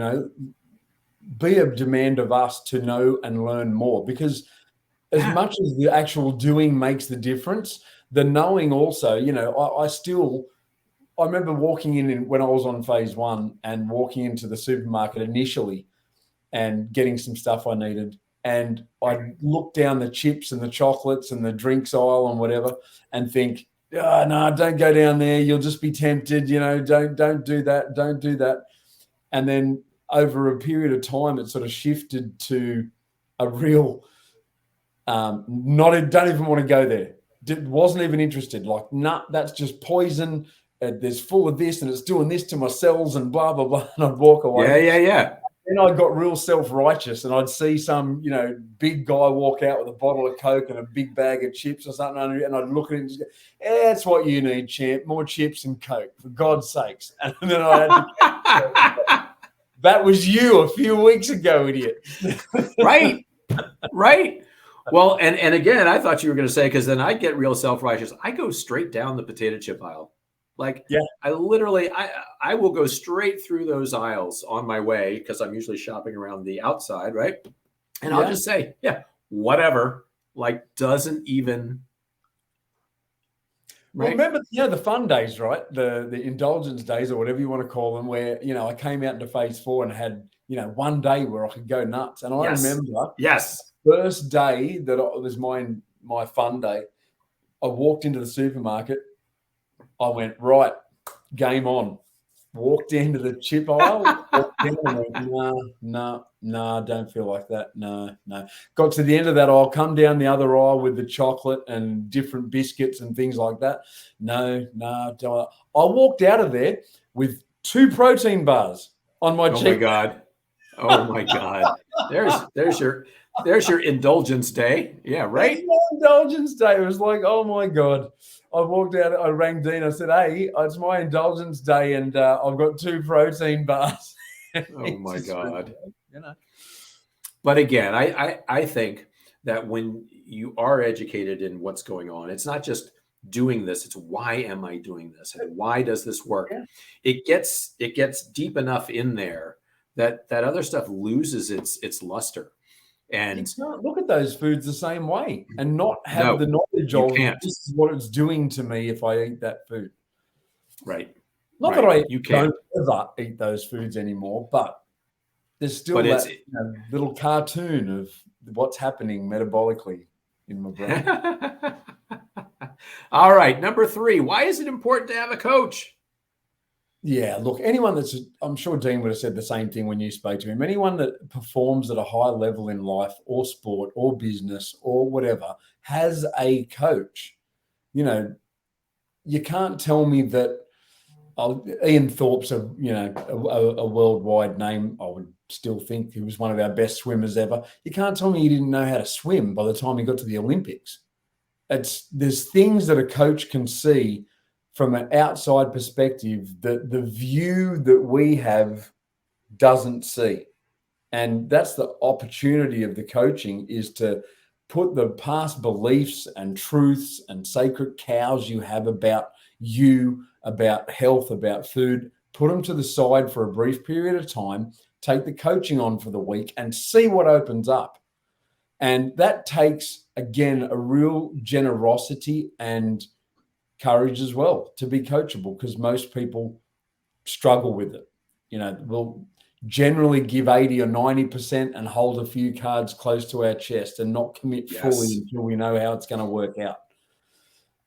be a demand of us to know and learn more, because as much as the actual doing makes the difference, the knowing also, I remember walking in when I was on phase 1 and walking into the supermarket initially and getting some stuff I needed. And I'd look down the chips and the chocolates and the drinks aisle and whatever and think, oh, no, don't go down there. You'll just be tempted. Don't do that. Don't do that. And then over a period of time, it sort of shifted to a real, don't even want to go there. Wasn't even interested. Like, nah, that's just poison. There's full of this and it's doing this to my cells and blah, blah, blah. And I'd walk away. Yeah. Then I got real self-righteous and I'd see some, big guy walk out with a bottle of Coke and a big bag of chips or something. And I'd look at it and just go, that's what you need, champ. More chips and Coke, for God's sakes. And then I had to that was you a few weeks ago, idiot. Right. Well, and again, I thought you were going to say, because then I get real self-righteous. I go straight down the potato chip aisle. I literally, I will go straight through those aisles on my way, because I'm usually shopping around the outside, right? And I'll just say, whatever, doesn't even. Right? Well, remember, the fun days, right? The indulgence days, or whatever you want to call them, where, I came out into phase 4 and had, one day where I could go nuts. And I remember first day that it was my fun day, I walked into the supermarket. I went, right, game on. Walked into the chip aisle, walked in and went, no, don't feel like that. No. Got to the end of that aisle, come down the other aisle with the chocolate and different biscuits and things like that. No. I walked out of there with 2 protein bars on my cheek. Oh my God. There's your indulgence day. Yeah, right? It's my indulgence day. It was like, oh my God. I walked out, I rang Dean, I said, hey, it's my indulgence day and I've got 2 protein bars. Oh my God. But again, I think that when you are educated in what's going on, it's not just doing this, it's why am I doing this? And why does this work? It gets deep enough in there that other stuff loses its luster. And you can't look at those foods the same way and not have the knowledge of this is what it's doing to me if I eat that food. Right. Not that I don't ever eat those foods anymore, but there's still that little cartoon of what's happening metabolically in my brain. All right. Number 3, why is it important to have a coach? Yeah, look, anyone I'm sure Dean would have said the same thing when you spoke to him. Anyone that performs at a high level in life or sport or business or whatever has a coach. You can't tell me that Ian Thorpe's a worldwide name. I would still think he was one of our best swimmers ever. You can't tell me he didn't know how to swim by the time he got to the Olympics. There's things that a coach can see from an outside perspective that the view that we have doesn't see. And that's the opportunity of the coaching, is to put the past beliefs and truths and sacred cows you have about you, about health, about food, put them to the side for a brief period of time, take the coaching on for the week and see what opens up. And that takes, again, a real generosity and courage as well to be coachable, because most people struggle with it. We'll generally give 80 or 90% and hold a few cards close to our chest and not commit fully until we know how it's going to work out.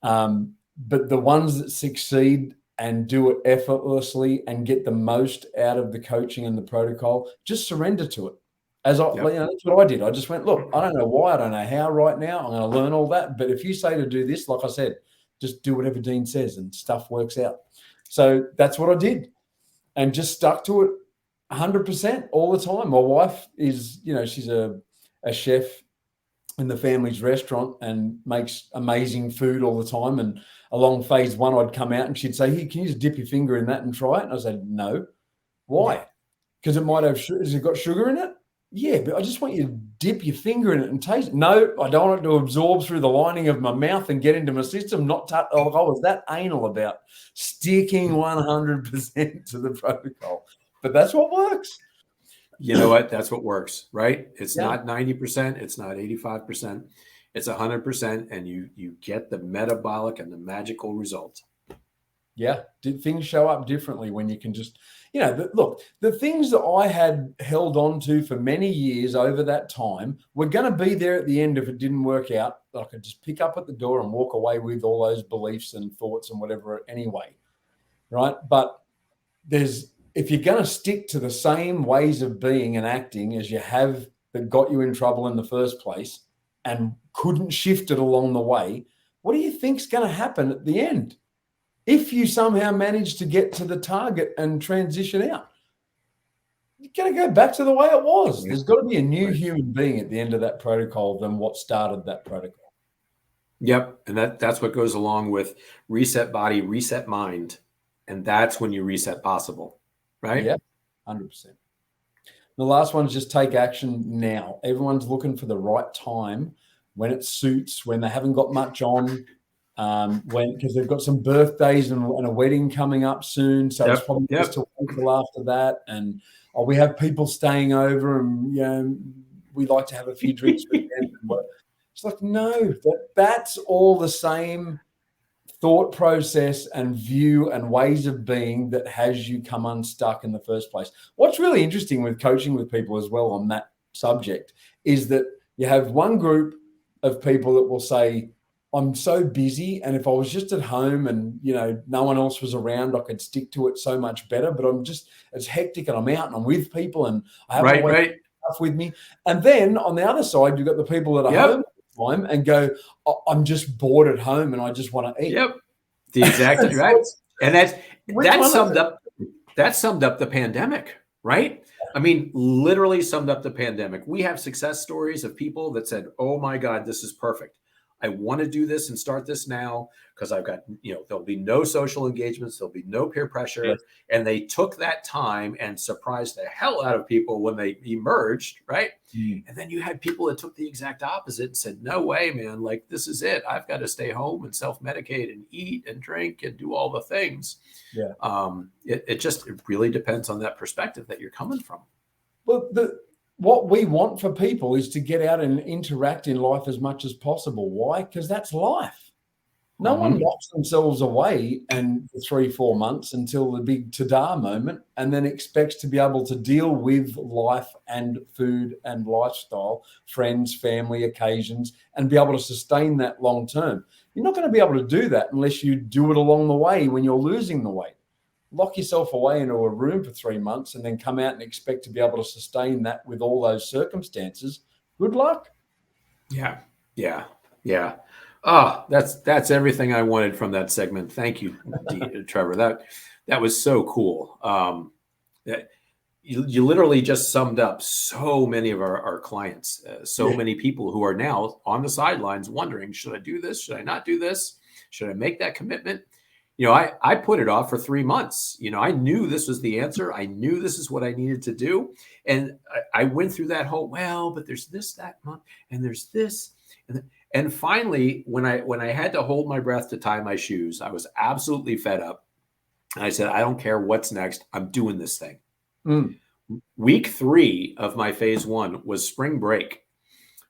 But the ones that succeed and do it effortlessly and get the most out of the coaching and the protocol, just surrender to it. That's what I did. I just went, look, I don't know why, I don't know how right now. I'm going to learn all that. But if you say to do this, like I said, just do whatever Dean says and stuff works out. So that's what I did and just stuck to it 100% all the time. My wife is, she's a chef in the family's restaurant and makes amazing food all the time. And along phase one, I'd come out and she'd say, "Here, can you just dip your finger in that and try it?" And I said, "No." "Why?" "Because it might have, has it got sugar in it?" "Yeah, but I just want you to dip your finger in it and taste it." "No, I don't want it to absorb through the lining of my mouth and get into my system." I was that anal about sticking 100% to the protocol. But that's what works. You know what? That's what works, right? It's not 90%. It's not 85%. It's 100%. And you get the metabolic and the magical result. Yeah. Things show up differently when you can just, look, the things that I had held on to for many years over that time were going to be there at the end if it didn't work out. I could just pick up at the door and walk away with all those beliefs and thoughts and whatever anyway. Right. But if you're going to stick to the same ways of being and acting as you have that got you in trouble in the first place and couldn't shift it along the way, what do you think's going to happen at the end? If you somehow manage to get to the target and transition out, you're going to go back to the way it was. There's got to be a new human being at the end of that protocol than what started that protocol. Yep. And that's what goes along with reset body, reset mind. And that's when you reset possible. Right? Yeah, 100%. The last one is just take action now. Everyone's looking for the right time when it suits, when they haven't got much on, because they've got some birthdays and a wedding coming up soon. So it's probably just to wait till after that. And we have people staying over and, we like to have a few drinks with them. It's like, no, that's all the same thought process and view and ways of being that has you come unstuck in the first place. What's really interesting with coaching with people as well on that subject is that you have one group of people that will say, "I'm so busy, and if I was just at home and no one else was around, I could stick to it so much better. But it's hectic, and I'm out and I'm with people, and I have stuff with me." And then on the other side, you've got the people that are home time and go, "I'm just bored at home and I just want to eat." Yep. The exact right. And that summed up the pandemic, right? I mean, literally summed up the pandemic. We have success stories of people that said, "Oh my God, this is perfect. I want to do this and start this now because I've got, there'll be no social engagements. There'll be no peer pressure." Yes. And they took that time and surprised the hell out of people when they emerged, right? Mm. And then you had people that took the exact opposite and said, "No way, man. Like, this is it. I've got to stay home and self-medicate and eat and drink and do all the things." Yeah. It really depends on that perspective that you're coming from. Well, what we want for people is to get out and interact in life as much as possible. Why? Because that's life. No one locks themselves away and for 3-4 months until the big ta-da moment and then expects to be able to deal with life and food and lifestyle, friends, family, occasions, and be able to sustain that long term. You're not going to be able to do that unless you do it along the way when you're losing the weight. Lock yourself away into a room for 3 months and then come out and expect to be able to sustain that with all those circumstances. Good luck. Yeah. Oh, that's everything I wanted from that segment. Thank you, Trevor. That was so cool. You literally just summed up so many of our clients, many people who are now on the sidelines wondering, should I do this? Should I not do this? Should I make that commitment? I put it off for 3 months. I knew this was the answer. I knew this is what I needed to do. And I went through that whole, but there's this, that month, and there's this. And finally, when I had to hold my breath to tie my shoes, I was absolutely fed up. And I said, I don't care what's next. I'm doing this thing. Mm. Week 3 of my phase 1 was spring break,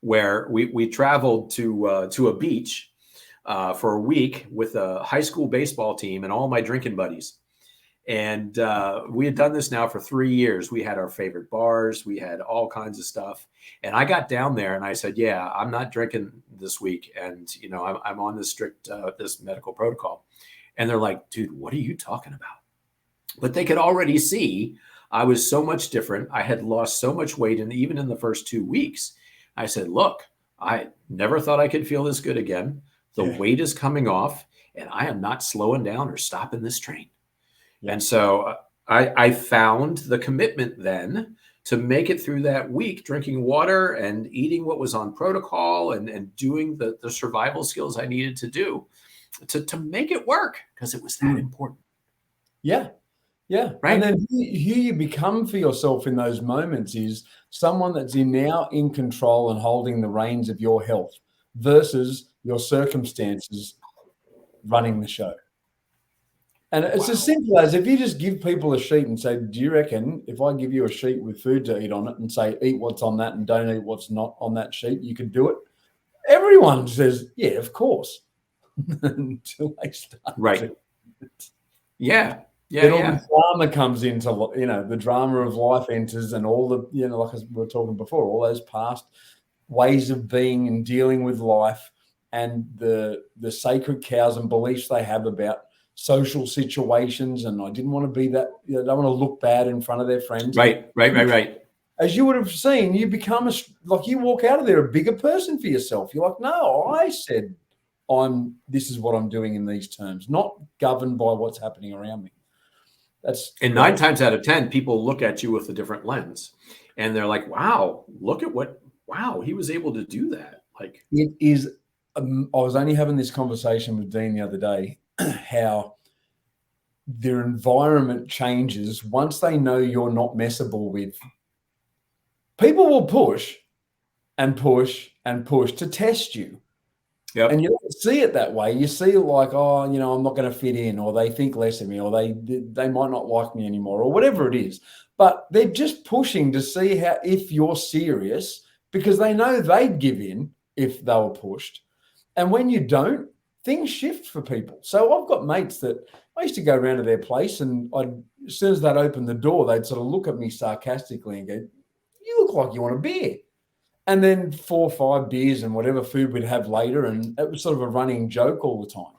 where we traveled to a beach for a week with a high school baseball team and all my drinking buddies. And we had done this now for 3 years. We had our favorite bars. We had all kinds of stuff. And I got down there and I said, "Yeah, I'm not drinking this week. And, I'm on this strict, this medical protocol." And they're like, "Dude, what are you talking about?" but they could already see I was so much different. I had lost so much weight. And even in the first 2 weeks, I said, look, I never thought I could feel this good again. The Yeah. weight is coming off and I am not slowing down or stopping this train. Yeah. And so I found the commitment then to make it through that week, drinking water and eating what was on protocol and doing the survival skills I needed to do to make it work, because it was that important. Yeah. Yeah. Right. And then who you become for yourself in those moments is someone that's now in control and holding the reins of your health versus your circumstances running the show. And it's as simple as, if you just give people a sheet and say, do you reckon if I give you a sheet with food to eat on it and say, eat what's on that and don't eat what's not on that sheet, you could do it? Everyone says, yeah, of course. Until they start. Right. Yeah. Yeah. Then all the drama comes into, the drama of life enters, and all the, like we were talking before, all those past ways of being and dealing with life, and the sacred cows and beliefs they have about social situations. And I didn't want to be that, I don't want to look bad in front of their friends. Right. As you would have seen, you become you walk out of there a bigger person for yourself. You're like, no, I said this is what I'm doing in these terms, not governed by what's happening around me. And 9 times out of 10, people look at you with a different lens, and they're like, wow, he was able to do that. Like, it is. I was only having this conversation with Dean the other day, how their environment changes once they know you're not messable with. People will push and push and push to test you. Yep. And you don't see it that way. You see it like, oh, I'm not going to fit in, or they think less of me, or they might not like me anymore, or whatever it is. But they're just pushing to see if you're serious, because they know they'd give in if they were pushed. And when you don't, things shift for people. So I've got mates that I used to go around to their place, and as soon as they'd open the door, they'd sort of look at me sarcastically and go, you look like you want a beer. And then 4 or 5 beers and whatever food we'd have later. And it was sort of a running joke all the time.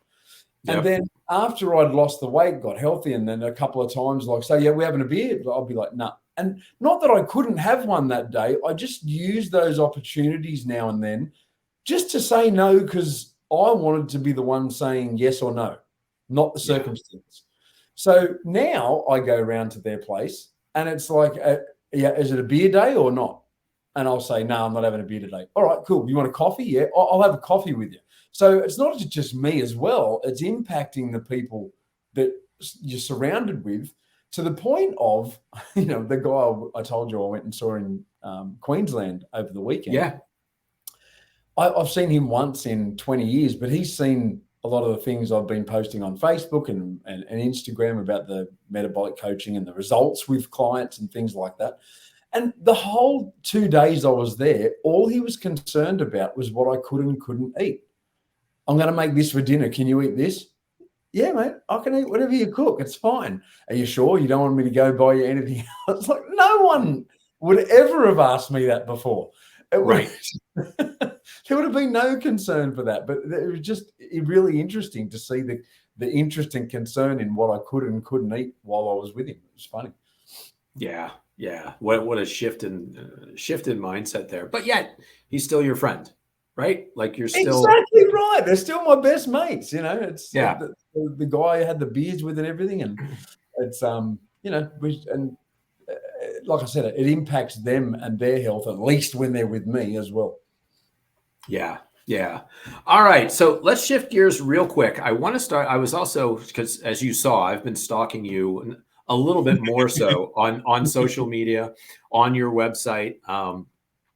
Yep. And then after I'd lost the weight, got healthy, and then a couple of times, like, so, yeah, we're having a beer. I'll be like, nah. And not that I couldn't have one that day. I just use those opportunities now and then just to say no, because I wanted to be the one saying yes or no, not the circumstance. So now I go around to their place, and it's like, is it a beer day or not? And I'll say, no, I'm not having a beer today. All right, cool. You want a coffee? Yeah, I'll have a coffee with you. So it's not just me as well. It's impacting the people that you're surrounded with, to the point of, the guy I told you I went and saw in Queensland over the weekend. Yeah. I've seen him once in 20 years, but he's seen a lot of the things I've been posting on Facebook and Instagram about the metabolic coaching and the results with clients and things like that. And the whole 2 days I was there, all he was concerned about was what I could and couldn't eat. I'm going to make this for dinner. Can you eat this? Yeah, mate, I can eat whatever you cook. It's fine. Are you sure you don't want me to go buy you anything else? Like, no one would ever have asked me that before. Right. There would have been no concern for that. But it was just really interesting to see the interest and concern in what I could and couldn't eat while I was with him. It was funny. Yeah. Yeah. What a shift in mindset there. But yet he's still your friend, right? Like, you're still exactly right. They're still my best mates. It's the guy I had the beers with and everything. And it's, like I said, it impacts them and their health, at least when they're with me as well. Yeah. Yeah. All right. So let's shift gears real quick. I want to start. I was also, because as you saw, I've been stalking you a little bit more so on social media, on your website,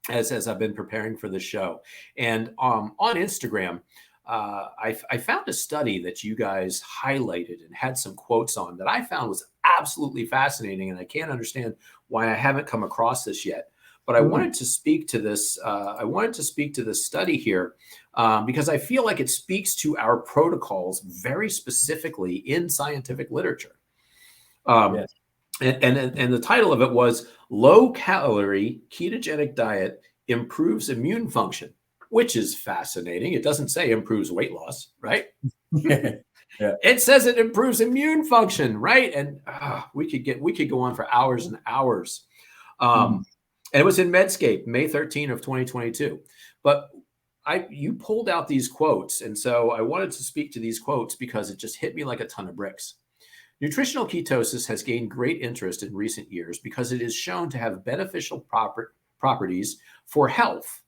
as I've been preparing for the show. And on Instagram, I found a study that you guys highlighted and had some quotes on that I found was absolutely fascinating. And I can't understand why I haven't come across this yet. But I wanted to speak to this. I wanted to speak to this study here because I feel like it speaks to our protocols very specifically in scientific literature. Yes. And the title of it was "Low Calorie Ketogenic Diet Improves Immune Function," which is fascinating. It doesn't say improves weight loss, right? Yeah. It says it improves immune function, right? And we could go on for hours and hours. And it was in Medscape, May 13 of 2022. But you pulled out these quotes, and so I wanted to speak to these quotes because it just hit me like a ton of bricks. Nutritional ketosis has gained great interest in recent years because it is shown to have beneficial properties for health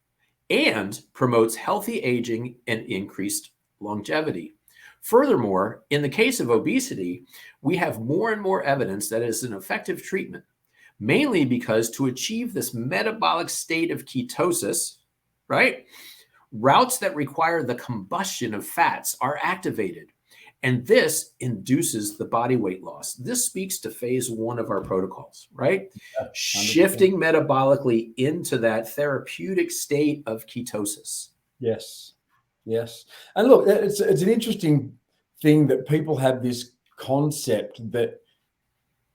and promotes healthy aging and increased longevity. Furthermore, in the case of obesity, we have more and more evidence that it is an effective treatment, mainly because to achieve this metabolic state of ketosis, right, routes that require the combustion of fats are activated. And this induces the body weight loss. This speaks to phase 1 of our protocols, right? Yeah, shifting metabolically into that therapeutic state of ketosis. Yes. Yes. And look, it's an interesting thing that people have this concept that,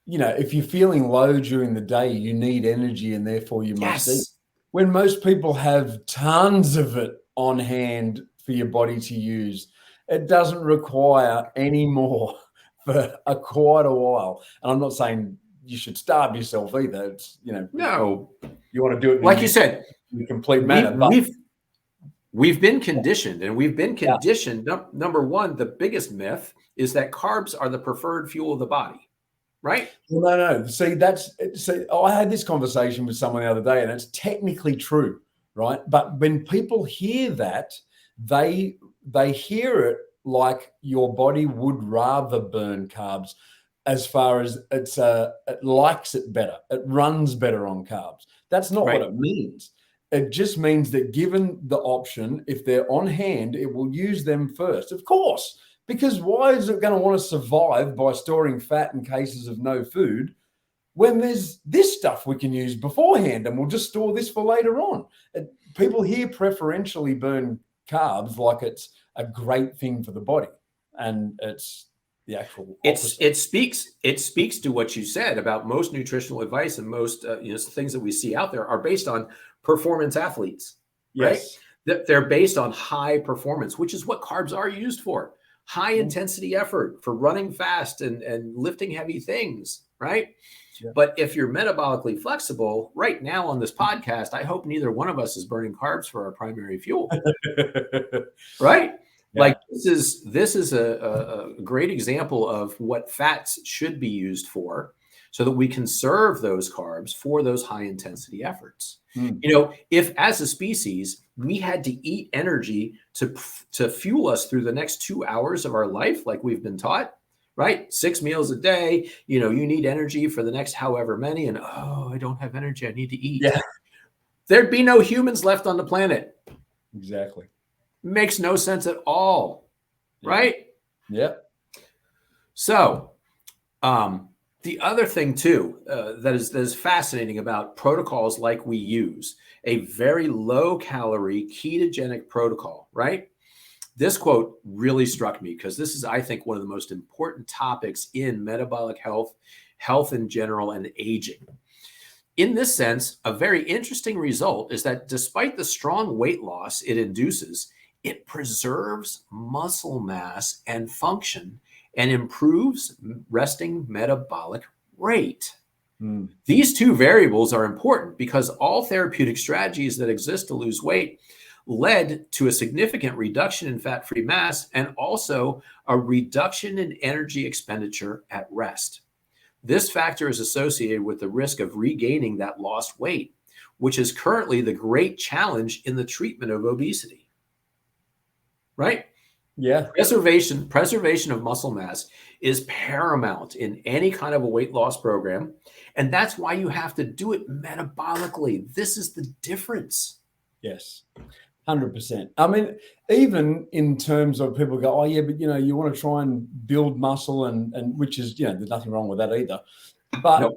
if you're feeling low during the day, you need energy and therefore you must eat. When most people have tons of it on hand for your body to use, it doesn't require any more for quite a while. And I'm not saying you should starve yourself either. It's, no, you want to do it like you said, in a complete manner. We've been conditioned, and we've been conditioned. Number one, the biggest myth is that carbs are the preferred fuel of the body, right? Well, no. See, I had this conversation with someone the other day, and it's technically true, right? But when people hear that, they hear it like your body would rather burn carbs, as far as it likes it better. It runs better on carbs. That's not what it means. It just means that given the option, if they're on hand, it will use them first. Of course, because why is it going to want to survive by storing fat in cases of no food when there's this stuff we can use beforehand and we'll just store this for later on? People here preferentially burn carbs like it's a great thing for the body, and it's the actual opposite. It speaks to what you said about most nutritional advice and most things that we see out there are based on performance athletes, right? They're based on high performance, which is what carbs are used for. High intensity effort for running fast and lifting heavy things, right? Yeah. But if you're metabolically flexible, right now on this podcast, I hope neither one of us is burning carbs for our primary fuel, right? Yeah. Like this is a great example of what fats should be used for, so that we conserve those carbs for those high intensity efforts. If as a species we had to eat energy to fuel us through the next 2 hours of our life, like we've been taught, right? 6 meals a day, you need energy for the next however many, and I don't have energy, I need to eat. Yeah. There'd be no humans left on the planet. Exactly. Makes no sense at all, right? Yeah. So, the other thing too that is fascinating about protocols like we use, a very low calorie ketogenic protocol, right? This quote really struck me because this is, I think, one of the most important topics in metabolic health, health in general, and aging. In this sense, a very interesting result is that despite the strong weight loss it induces, it preserves muscle mass and function and improves resting metabolic rate. These two variables are important because all therapeutic strategies that exist to lose weight led to a significant reduction in fat-free mass and also a reduction in energy expenditure at rest. This factor is associated with the risk of regaining that lost weight, which is currently the great challenge in the treatment of obesity. Right? Yeah. Preservation of muscle mass is paramount in any kind of a weight loss program. And that's why you have to do it metabolically. This is the difference. Yes, 100%. I mean, even in terms of people go, oh yeah, but you want to try and build muscle and which is, there's nothing wrong with that either. But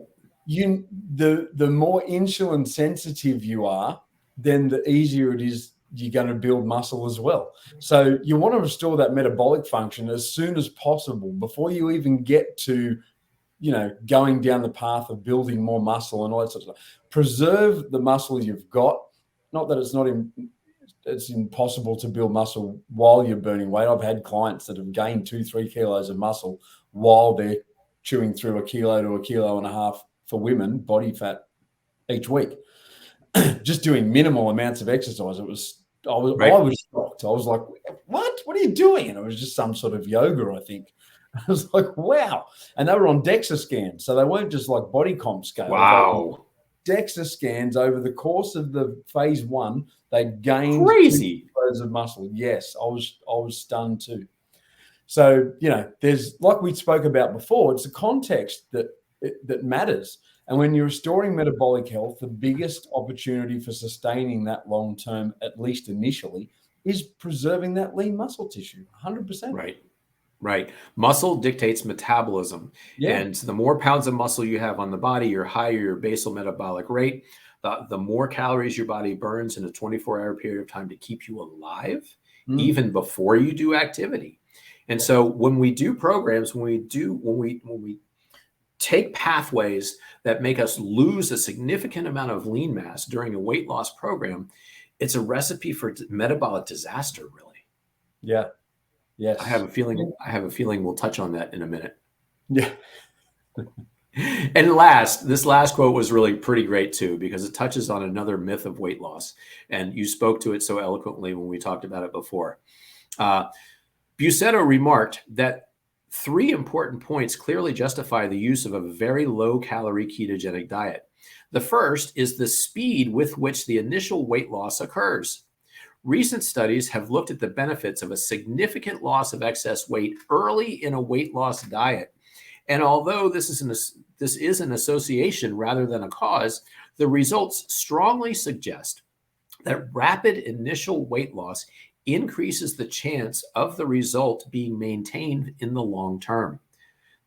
the more insulin sensitive you are, then the easier it is you're going to build muscle as well. So you want to restore that metabolic function as soon as possible before you even get to, going down the path of building more muscle and all that sort of stuff. Preserve the muscle you've got. Not that it's not it's impossible to build muscle while you're burning weight. I've had clients that have gained 2-3 kilos of muscle while they're chewing through 1 kilo to 1.5 kilos for women body fat each week, just doing minimal amounts of exercise. I was shocked. I was like, what are you doing? And it was just some sort of yoga, I think. I was like, wow. And they were on DEXA scans. So they weren't just like body comp scales. Wow. DEXA scans over the course of the phase 1, they gained crazy 2 kilos of muscle. Yes, I was stunned too. So, there's, like we spoke about before, it's a context that matters. And when you're restoring metabolic health, the biggest opportunity for sustaining that long term, at least initially, is preserving that lean muscle tissue. 100%. Right. Muscle dictates metabolism. Yeah. And the more pounds of muscle you have on the body, your higher your basal metabolic rate, the more calories your body burns in a 24-hour period of time to keep you alive, even before you do activity. And so when we do programs, when we take pathways that make us lose a significant amount of lean mass during a weight loss program, it's a recipe for metabolic disaster, really. Yeah. Yes. I have a feeling we'll touch on that in a minute. Yeah. And this last quote was really pretty great too, because it touches on another myth of weight loss. And you spoke to it so eloquently when we talked about it before. Busetto remarked that 3 important points clearly justify the use of a very low-calorie ketogenic diet. The first is the speed with which the initial weight loss occurs. Recent studies have looked at the benefits of a significant loss of excess weight early in a weight loss diet. And although this is an association rather than a cause, the results strongly suggest that rapid initial weight loss increases the chance of the result being maintained in the long term.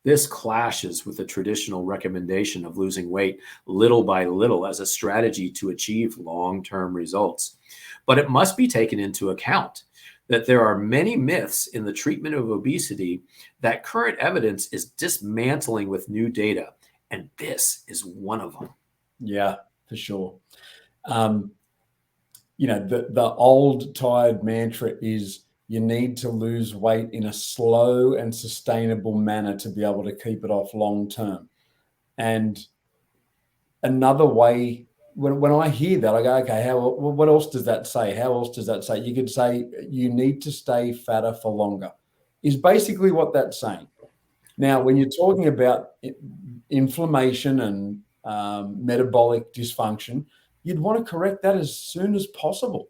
This clashes with the traditional recommendation of losing weight little by little as a strategy to achieve long-term results. But it must be taken into account that there are many myths in the treatment of obesity that current evidence is dismantling with new data, and this is one of them. Yeah, for sure. The old tired mantra is you need to lose weight in a slow and sustainable manner to be able to keep it off long term. And another way, when I hear that, I go, okay, what else does that say? How else does that say? You could say you need to stay fatter for longer, is basically what that's saying. Now, when you're talking about inflammation and metabolic dysfunction, you'd want to correct that as soon as possible.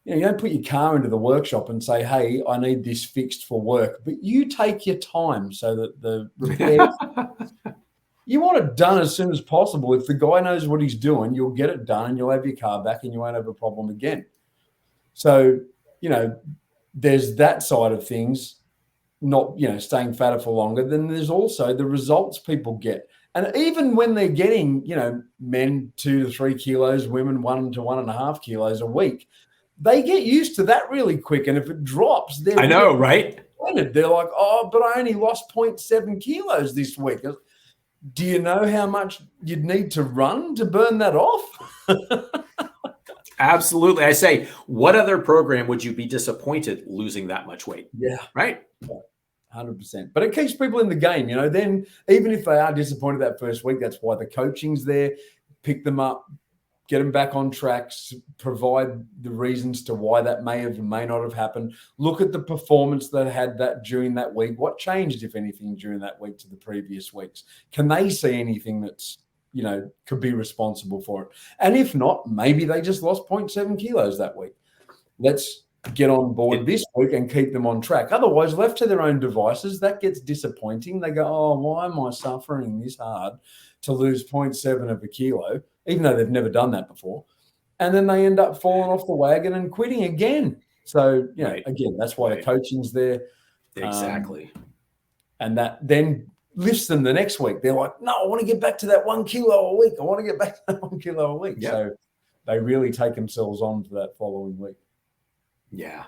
You don't put your car into the workshop and say, hey, I need this fixed for work, but you take your time so that the repairs, you want it done as soon as possible. If the guy knows what he's doing, you'll get it done and you'll have your car back and you won't have a problem again. So, there's that side of things, not, staying fatter for longer. Then there's also the results people get. And even when they're getting, men 2 to 3 kilos, women 1 to 1.5 kilos a week, they get used to that really quick. And if it drops, they're right? They're like, oh, but I only lost 0.7 kilos this week. Do you know how much you'd need to run to burn that off? Absolutely. I say, what other program would you be disappointed losing that much weight? Yeah. Right? 100%. But it keeps people in the game, then even if they are disappointed that first week, that's why the coaching's there. Pick them up, get them back on track, provide the reasons to why that may have and may not have happened. Look at the performance that had that during that week. What changed, if anything, during that week to the previous weeks? Can they see anything that's, could be responsible for it? And if not, maybe they just lost 0.7 kilos that week. Let's get on board this week and keep them on track. Otherwise, left to their own devices, that gets disappointing. They go, oh, why am I suffering this hard to lose 0.7 of a kilo, even though they've never done that before? And then they end up falling off the wagon and quitting again. So, again, that's why the coaching's there. Exactly. And that then lifts them the next week. They're like, no, I want to get back to that 1 kilo a week. I want to get back to that 1 kilo a week. Yep. So they really take themselves on for that following week. Yeah.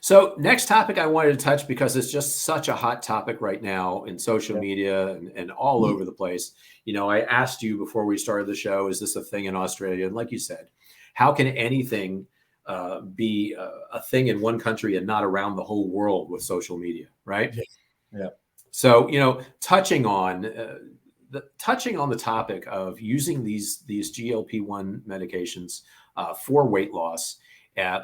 So next topic I wanted to touch, because it's just such a hot topic right now in social media and all over the place. I asked you before we started the show, is this a thing in Australia? And like you said, how can anything be a thing in one country and not around the whole world with social media, right? Yeah. So, touching on the topic of using these GLP-1 medications for weight loss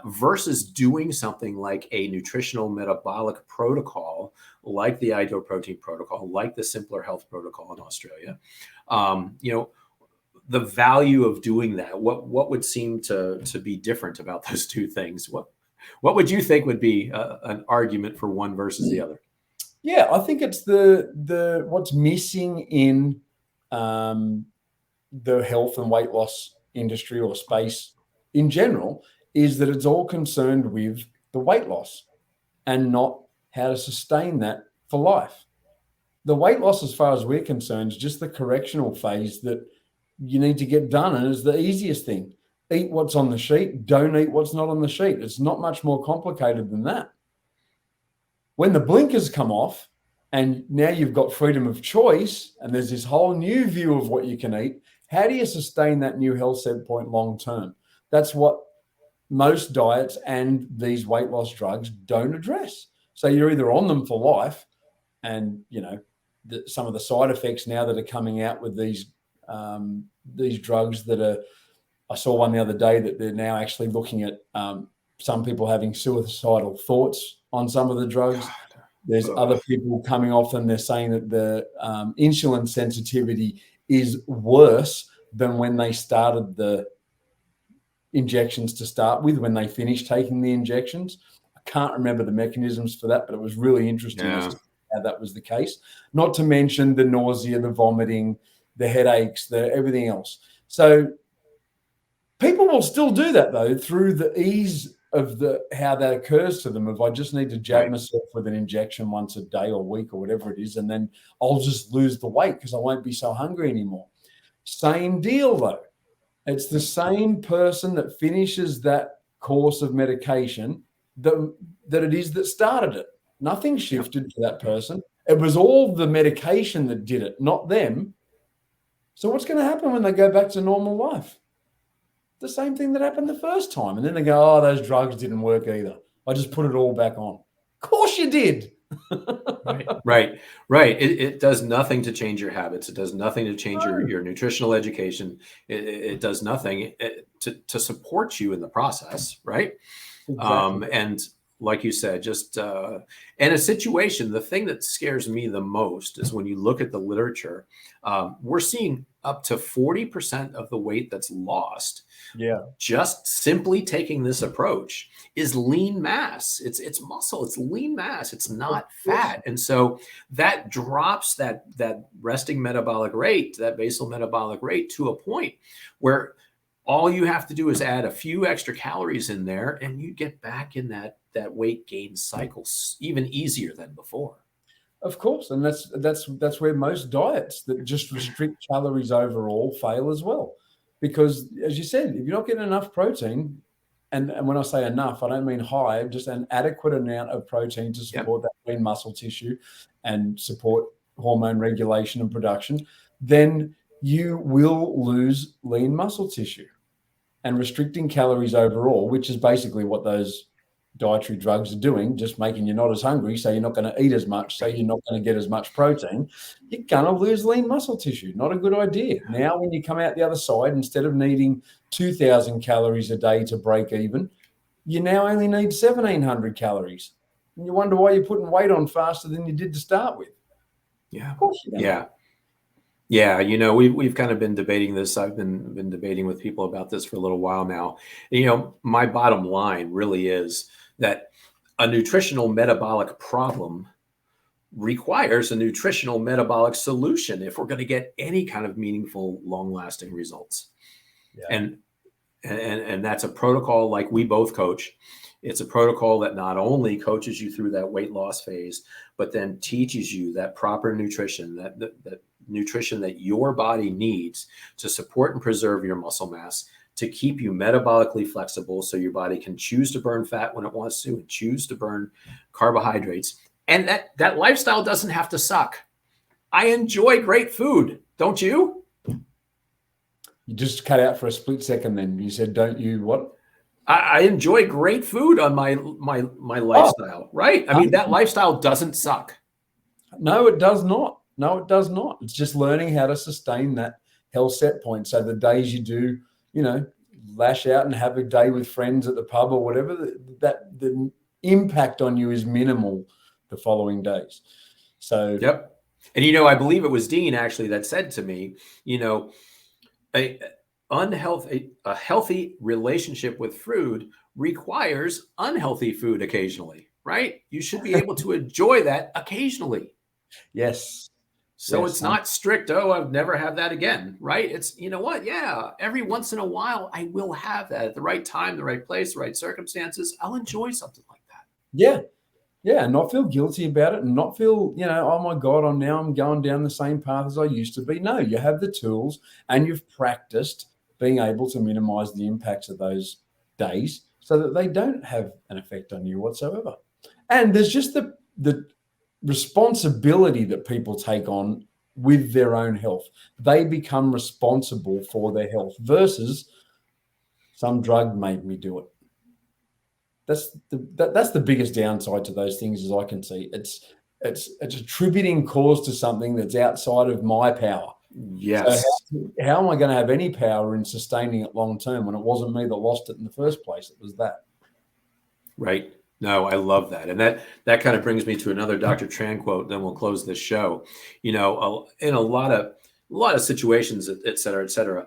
versus doing something like a nutritional metabolic protocol, like the IDO protein protocol, like the Simplr Health protocol in Australia, the value of doing that. What would seem to be different about those two things? What would you think would be an argument for one versus the other? Yeah, I think it's the what's missing in the health and weight loss industry or space in general is that it's all concerned with the weight loss and not how to sustain that for life. The weight loss, as far as we're concerned, is just the correctional phase that you need to get done, and is the easiest thing. Eat what's on the sheet, don't eat what's not on the sheet. It's not much more complicated than that. When the blinkers come off and now you've got freedom of choice and there's this whole new view of what you can eat, how do you sustain that new health set point long term? That's what most diets and these weight loss drugs don't address. So you're either on them for life, and some of the side effects now that are coming out with these drugs that are, I saw one the other day that they're now actually looking at some people having suicidal thoughts on some of the drugs. There's other people coming off them. They're saying that the insulin sensitivity is worse than when they started the injections to start with, when they finished taking the injections. I can't remember the mechanisms for that, but it was really interesting as to how that was the case. Not to mention the nausea, the vomiting, the headaches, the everything else. So people will still do that, though, through the ease of how that occurs to them. If I just need to jab myself with an injection once a day or week or whatever it is, and then I'll just lose the weight because I won't be so hungry anymore. Same deal, though. It's the same person that finishes that course of medication that it is that started it. Nothing shifted for that person. It was all the medication that did it, not them. So what's going to happen when they go back to normal life? The same thing that happened the first time. And then they go, oh, those drugs didn't work either. I just put it all back on. Of course you did. Right. It does nothing to change your habits. It does nothing to change your nutritional education. It does nothing to support you in the process, right? Exactly. And like you said, just in a situation, the thing that scares me the most is when you look at the literature, we're seeing up to 40% of the weight that's lost. Just simply taking this approach is lean mass. It's muscle, it's lean mass, it's not fat. And so that drops that resting metabolic rate, that basal metabolic rate, to a point where all you have to do is add a few extra calories in there and you get back in that weight gain cycle even easier than before. Of course. And that's where most diets that just restrict calories overall fail as well. Because as you said, if you're not getting enough protein, and when I say enough, I don't mean high, just an adequate amount of protein to support that lean muscle tissue and support hormone regulation and production, then you will lose lean muscle tissue. And restricting calories overall, which is basically what those dietary drugs are doing, just making you not as hungry, so you're not going to eat as much, so you're not going to get as much protein, you're going to lose lean muscle tissue. Not a good idea. Now, when you come out the other side, instead of needing 2,000 calories a day to break even, you now only need 1,700 calories. And you wonder why you're putting weight on faster than you did to start with. Yeah. Of course you don't. Yeah, we've kind of been debating this. I've been debating with people about this for a little while now. My bottom line really is that a nutritional metabolic problem requires a nutritional metabolic solution if we're going to get any kind of meaningful, long-lasting results. And that's a protocol like we both coach. It's a protocol that not only coaches you through that weight loss phase, but then teaches you that proper nutrition, that nutrition that your body needs to support and preserve your muscle mass, to keep you metabolically flexible so your body can choose to burn fat when it wants to and choose to burn carbohydrates. And that lifestyle doesn't have to suck. I enjoy great food. Don't you? You just cut out for a split second. Then you said, "Don't you what?" I enjoy great food on my lifestyle, right? I mean, that lifestyle doesn't suck. No, it does not. No, it does not. It's just learning how to sustain that health set point. So the days you do, lash out and have a day with friends at the pub or whatever, that the impact on you is minimal the following days. So Yep. And I believe it was Dean actually that said to me, a healthy relationship with food requires unhealthy food occasionally, right? You should be able to enjoy that occasionally. yes. So Yes. it's not strict, oh, I'll never have that again, right? It's, you know what? Yeah, every once in a while, I will have that at the right time, the right place, the right circumstances. I'll enjoy something like that. Yeah. Yeah, and not feel guilty about it and not feel, oh my God, I'm going down the same path as I used to be. No, you have the tools and you've practiced being able to minimize the impacts of those days so that they don't have an effect on you whatsoever. And there's just the responsibility that people take on with their own health. They become responsible for their health versus some drug made me do it. That's the biggest downside to those things, as I can see. It's attributing cause to something that's outside of my power. Yes. So how am I going to have any power in sustaining it long term when it wasn't me that lost it in the first place? It was that. Right. No, I love that. And that kind of brings me to another Dr. Tran quote, then we'll close this show. In a lot of situations, et cetera,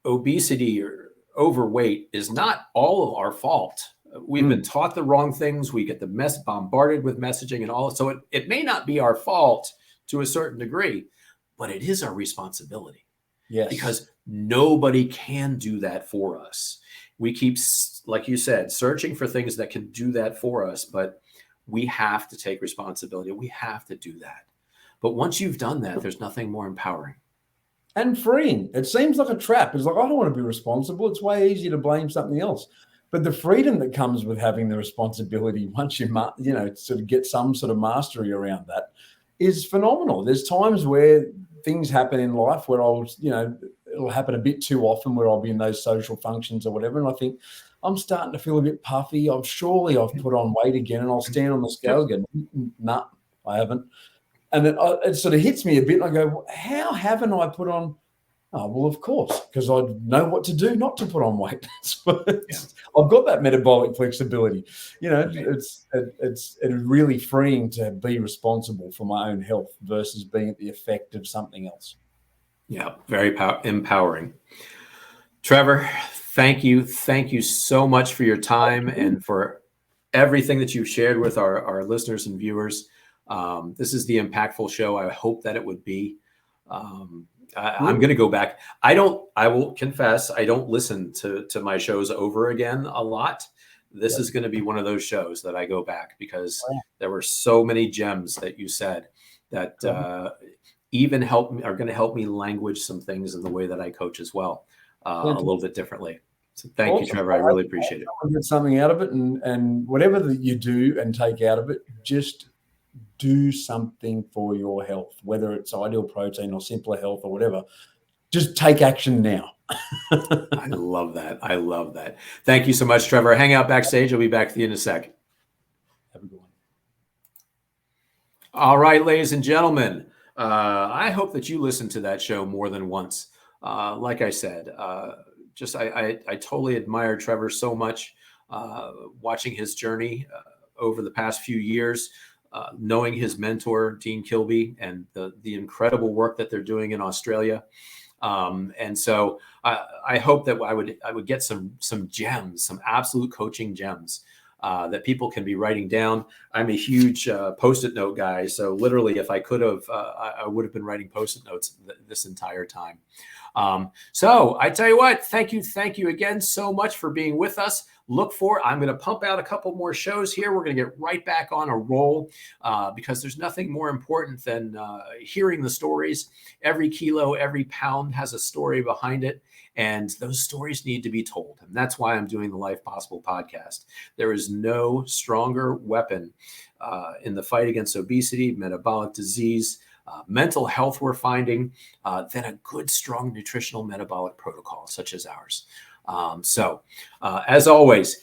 obesity or overweight is not all of our fault. We've been taught the wrong things. We get bombarded with messaging and all. So it may not be our fault to a certain degree, but it is our responsibility. Yes. Because nobody can do that for us. We keep, like you said, searching for things that can do that for us, but we have to take responsibility. We have to do that. But once you've done that, there's nothing more empowering. And freeing. It seems like a trap. It's like, I don't want to be responsible. It's way easier to blame something else. But the freedom that comes with having the responsibility, once you sort of get some sort of mastery around that, is phenomenal. There's times where things happen in life where it'll happen a bit too often, where I'll be in those social functions or whatever, and I think I'm starting to feel a bit puffy. I've put on weight again, and I'll stand on the scale again. Nah, I haven't. And then it sort of hits me a bit, and I go, how haven't I put on? Oh, well, of course, because I know what to do not to put on weight. I've got that metabolic flexibility. It's really freeing to be responsible for my own health versus being at the effect of something else. Yeah, very empowering. Trevor, thank you. Thank you so much for your time and for everything that you've shared with our listeners and viewers. This is the impactful show I hope that it would be. I'm going to go back. I will confess, I don't listen to my shows over again a lot. This is going to be one of those shows that I go back because there were so many gems that you said that even are going to help me language some things in the way that I coach as well, a little bit differently. So thank you, Trevor. I really appreciate it. Get something out of it, and whatever that you do and take out of it, just do something for your health, whether it's Ideal Protein or Simplr Health or whatever. Just take action now. I love that. I love that. Thank you so much, Trevor. Hang out backstage. I'll be back to you in a second. Have a good one. All right, ladies and gentlemen. I hope that you listened to that show more than once. Like I said, I totally admire Trevor so much, watching his journey over the past few years. Knowing his mentor, Dean Kilby, and the incredible work that they're doing in Australia. And so I hope that I would get some gems, some absolute coaching gems that people can be writing down. I'm a huge Post-it note guy. So literally, if I could have, I would have been writing Post-it notes this entire time. So I tell you what, thank you again so much for being with us. I'm going to pump out a couple more shows here. We're going to get right back on a roll because there's nothing more important than hearing the stories. Every kilo, every pound has a story behind it. And those stories need to be told. And that's why I'm doing the Life Possible podcast. There is no stronger weapon in the fight against obesity, metabolic disease, mental health we're finding, than a good, strong nutritional metabolic protocol such as ours. As always,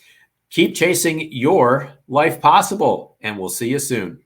keep chasing your life possible, and we'll see you soon.